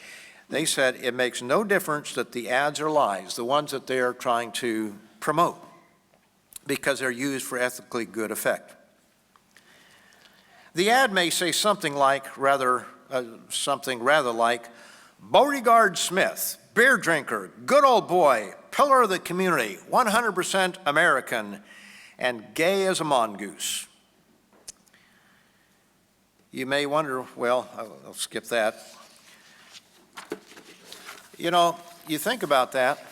They said it makes no difference that the ads are lies, the ones that they are trying to promote, because they're used for ethically good effect. The ad may say something like, rather like, Beauregard Smith, beer drinker, good old boy, pillar of the community, 100% American, and gay as a mongoose. You may wonder, well, I'll skip that. You know, you think about that.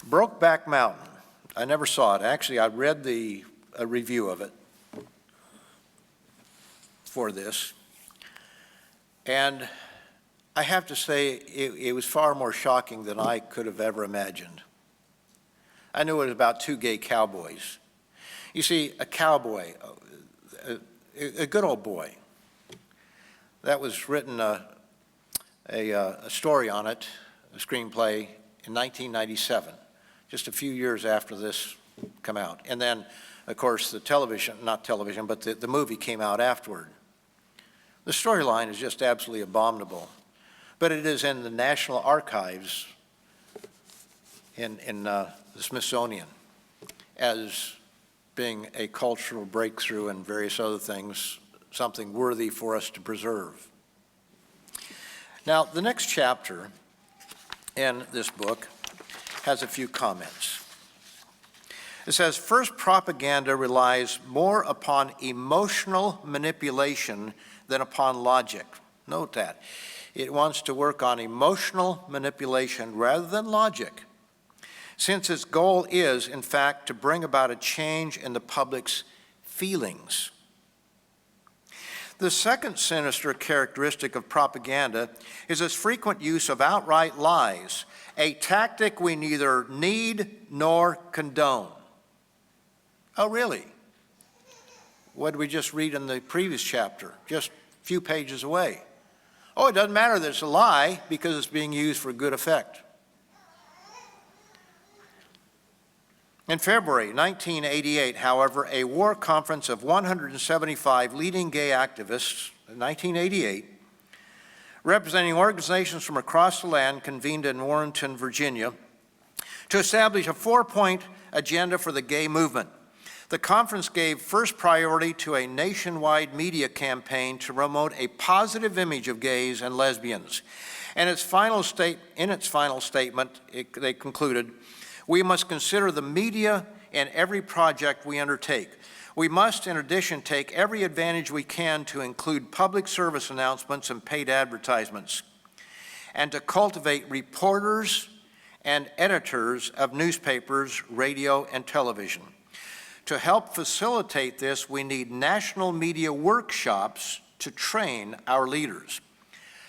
Brokeback Mountain, I never saw it. Actually, I read a review of it for this. And I have to say, it was far more shocking than I could have ever imagined. I knew it was about two gay cowboys. You see, a cowboy, a good old boy. That was written a story on it, a screenplay, in 1997, just a few years after this came out. And then, of course, the movie came out afterward. The storyline is just absolutely abominable. But it is in the National Archives in the Smithsonian as being a cultural breakthrough and various other things, something worthy for us to preserve. Now, the next chapter in this book has a few comments. It says, first, propaganda relies more upon emotional manipulation than upon logic. Note that. It wants to work on emotional manipulation rather than logic, since its goal is, in fact, to bring about a change in the public's feelings. The second sinister characteristic of propaganda is its frequent use of outright lies, a tactic we neither need nor condone. Oh, really? What did we just read in the previous chapter, just a few pages away? Oh, it doesn't matter that it's a lie because it's being used for good effect. In February 1988, however, a war conference of 175 leading gay activists, in 1988, representing organizations from across the land, convened in Warrenton, Virginia, to establish a 4-point agenda for the gay movement. The conference gave first priority to a nationwide media campaign to promote a positive image of gays and lesbians. And in its final statement, they concluded, we must consider the media in every project we undertake. We must, in addition, take every advantage we can to include public service announcements and paid advertisements, and to cultivate reporters and editors of newspapers, radio, and television. To help facilitate this, we need national media workshops to train our leaders.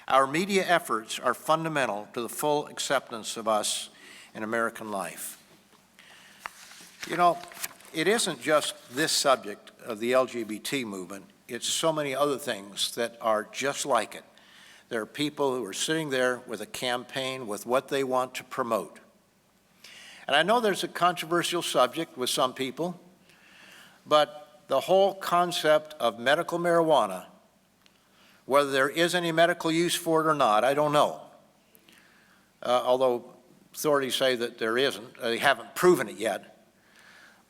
Our media efforts are fundamental to the full acceptance of us in American life. You know, it isn't just this subject of the LGBT movement, it's so many other things that are just like it. There are people who are sitting there with a campaign with what they want to promote. And I know there's a controversial subject with some people, but the whole concept of medical marijuana, whether there is any medical use for it or not, I don't know. Although authorities say that there isn't, they haven't proven it yet.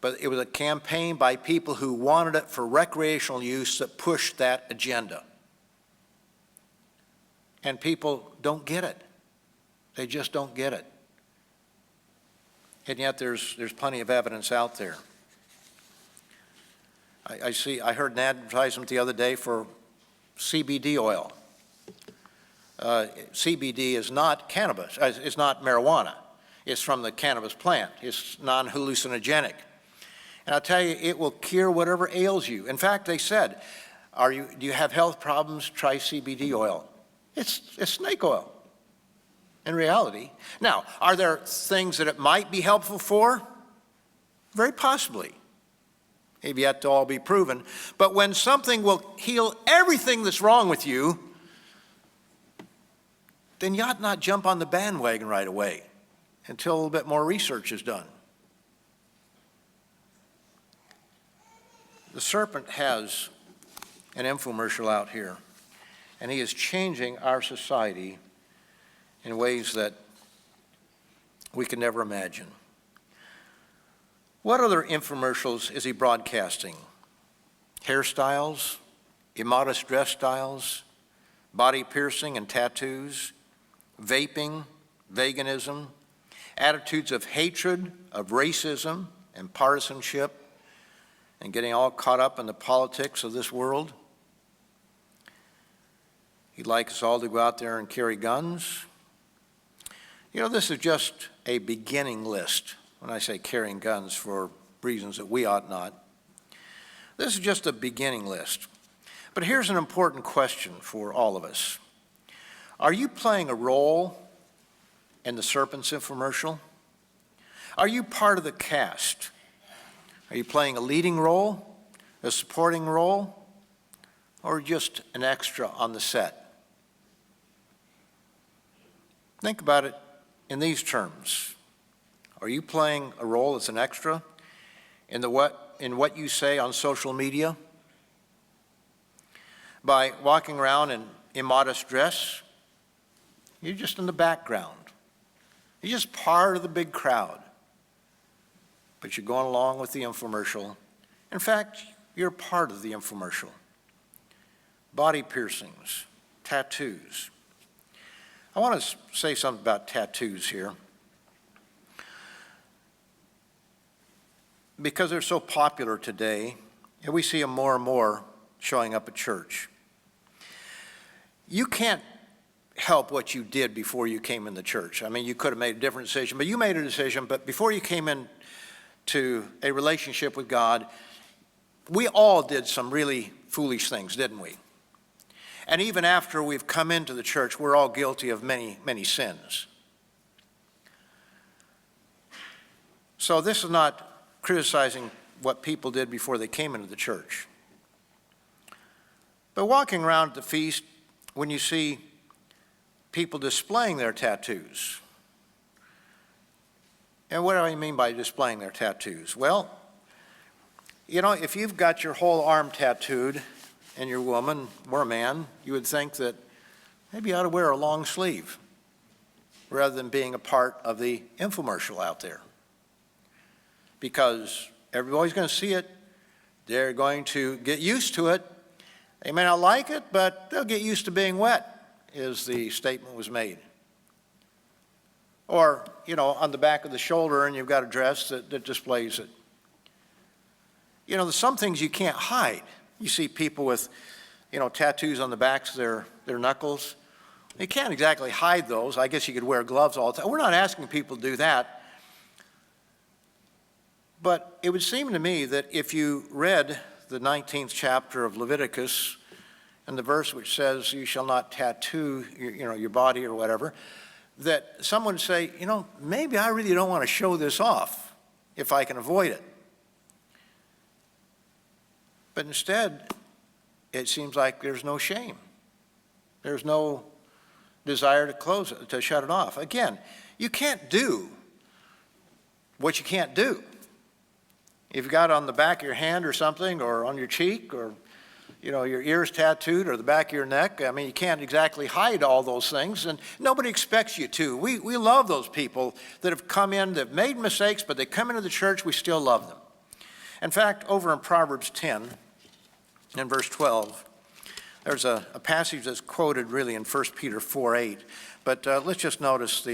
But it was a campaign by people who wanted it for recreational use that pushed that agenda. And people don't get it. They just don't get it. And yet there's plenty of evidence out there. I heard an advertisement the other day for CBD oil. CBD is not cannabis, it's not marijuana. It's from the cannabis plant. It's non-hallucinogenic. And I'll tell you, it will cure whatever ails you. In fact, they said, do you have health problems? Try CBD oil. It's snake oil, in reality. Now, are there things that it might be helpful for? Very possibly. They've yet to all be proven. But when something will heal everything that's wrong with you, then you ought not jump on the bandwagon right away until a little bit more research is done. The Serpent has an infomercial out here, and he is changing our society in ways that we can never imagine. What other infomercials is he broadcasting? Hairstyles, immodest dress styles, body piercing and tattoos, vaping, veganism, attitudes of hatred, of racism and partisanship, and getting all caught up in the politics of this world. He'd like us all to go out there and carry guns. You know, this is just a beginning list. When I say carrying guns for reasons that we ought not. This is just a beginning list. But here's an important question for all of us. Are you playing a role in the Serpent's infomercial? Are you part of the cast? Are you playing a leading role, a supporting role, or just an extra on the set? Think about it in these terms. Are you playing a role as an extra in what you say on social media? By walking around in immodest dress, you're just in the background. You're just part of the big crowd. But you're going along with the infomercial. In fact, you're part of the infomercial. Body piercings, tattoos. I want to say something about tattoos here. Because they're so popular today, and we see them more and more showing up at church. You can't help what you did before you came in the church. I mean, you could have made a different decision, but you made a decision. But before you came into a relationship with God, we all did some really foolish things, didn't we? And even after we've come into the church, we're all guilty of many, many sins. So this is not criticizing what people did before they came into the church. But walking around at the feast, when you see people displaying their tattoos, and what do I mean by displaying their tattoos? Well, you know, if you've got your whole arm tattooed and you're a woman or a man, you would think that maybe you ought to wear a long sleeve rather than being a part of the infomercial out there. Because everybody's going to see it. They're going to get used to it. They may not like it, but they'll get used to being wet, as the statement was made. Or, you know, on the back of the shoulder, and you've got a dress that displays it. You know, there's some things you can't hide. You see people with, you know, tattoos on the backs of their knuckles. You can't exactly hide those. I guess you could wear gloves all the time. We're not asking people to do that. But it would seem to me that if you read the 19th chapter of Leviticus and the verse which says you shall not tattoo your body or whatever, that someone would say, maybe I really don't want to show this off if I can avoid it. But instead, it seems like there's no shame. There's no desire to close it, to shut it off. Again, you can't do what you can't do. If you've got it on the back of your hand or something, or on your cheek, or your ears tattooed, or the back of your neck, you can't exactly hide all those things, and nobody expects you to. We love those people that have come in, that have made mistakes, but they come into the church, we still love them. In fact, over in Proverbs 10, in verse 12, there's a passage that's quoted really in 1 Peter 4:8, but let's just notice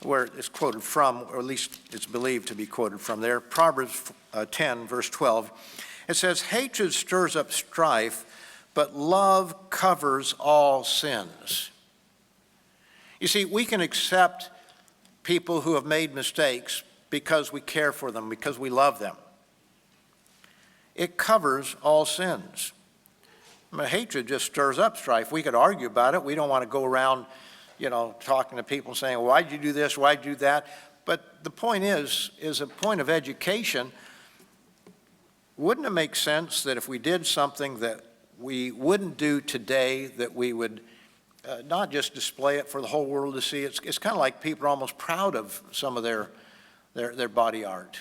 where it's quoted from, or at least it's believed to be quoted from there. Proverbs 10, verse 12. It says, hatred stirs up strife, but love covers all sins. You see, we can accept people who have made mistakes because we care for them, because we love them. It covers all sins. Hatred just stirs up strife. We could argue about it. We don't want to go around, talking to people saying, well, why'd you do this, why'd you do that? But the point is a point of education. Wouldn't it make sense that if we did something that we wouldn't do today, that we would not just display it for the whole world to see? It's kind of like people are almost proud of some of their body art,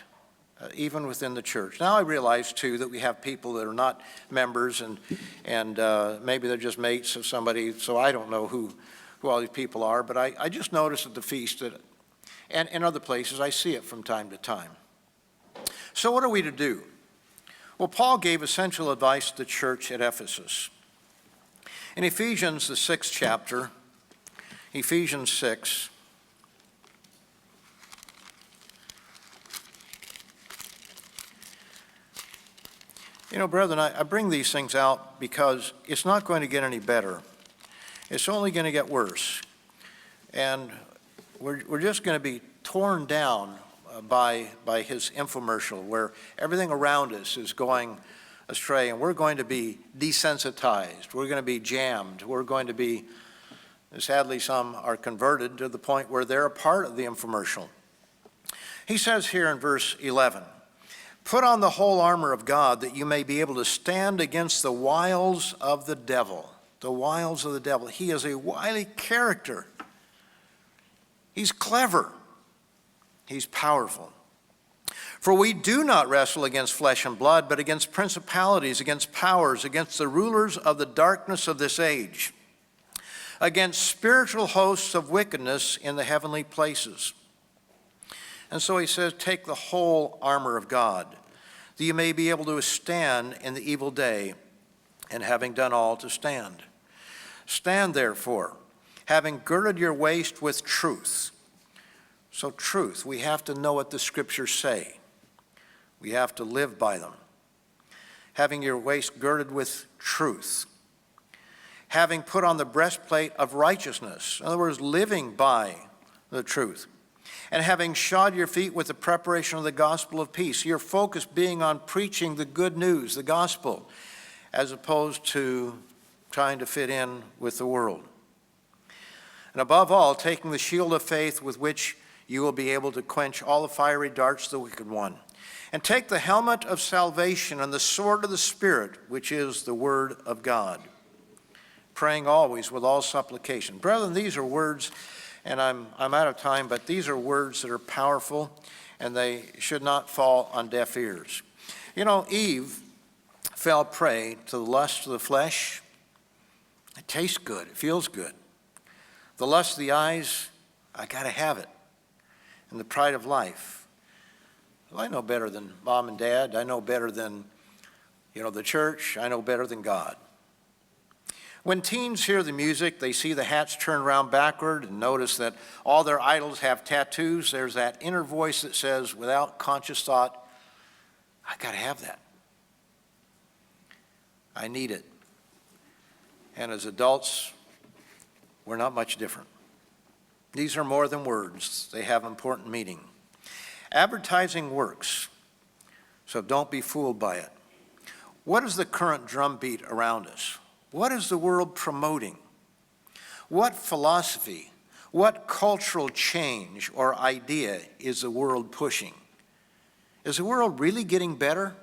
even within the church. Now I realize, too, that we have people that are not members, and maybe they're just mates of somebody, so I don't know who all these people are, but I just notice at the feast and in other places, I see it from time to time. So what are we to do? Well, Paul gave essential advice to the church at Ephesus. In Ephesians, the 6th chapter, Ephesians 6, brethren, I bring these things out because it's not going to get any better. It's only going to get worse. And we're just going to be torn down by his infomercial, where everything around us is going astray, and we're going to be desensitized. We're going to be jammed. We're going to be, sadly, some are converted to the point where they're a part of the infomercial. He says here in verse 11, put on the whole armor of God that you may be able to stand against the wiles of the devil. The wiles of the devil. He is a wily character. He's clever. He's powerful. For we do not wrestle against flesh and blood, but against principalities, against powers, against the rulers of the darkness of this age, against spiritual hosts of wickedness in the heavenly places. And so he says, take the whole armor of God, that you may be able to withstand in the evil day, and having done all, to stand. Stand therefore, having girded your waist with truth. So truth, we have to know what the scriptures say. We have to live by them. Having your waist girded with truth. Having put on the breastplate of righteousness. In other words, living by the truth. And having shod your feet with the preparation of the gospel of peace. Your focus being on preaching the good news, the gospel, as opposed to trying to fit in with the world. And above all, taking the shield of faith with which you will be able to quench all the fiery darts of the wicked one. And take the helmet of salvation and the sword of the Spirit, which is the word of God. Praying always with all supplication. Brethren, these are words, and I'm out of time, but these are words that are powerful, and they should not fall on deaf ears. Eve fell prey to the lust of the flesh. It tastes good. It feels good. The lust of the eyes, I got to have it. And the pride of life. Well, I know better than mom and dad. I know better than, the church. I know better than God. When teens hear the music, they see the hats turned around backward and notice that all their idols have tattoos. There's that inner voice that says, without conscious thought, I got to have that. I need it. And as adults, we're not much different. These are more than words. They have important meaning. Advertising works, so don't be fooled by it. What is the current drumbeat around us? What is the world promoting? What philosophy, what cultural change or idea is the world pushing? Is the world really getting better?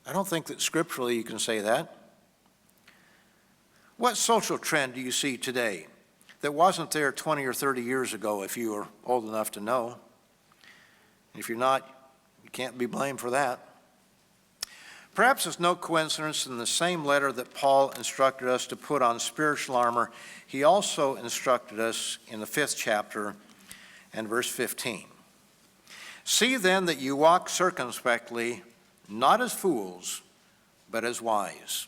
I don't think that scripturally you can say that. What social trend do you see today that wasn't there 20 or 30 years ago, if you were old enough to know? If you're not, you can't be blamed for that. Perhaps it's no coincidence in the same letter that Paul instructed us to put on spiritual armor, he also instructed us in the 5th chapter and verse 15. See then that you walk circumspectly, not as fools, but as wise.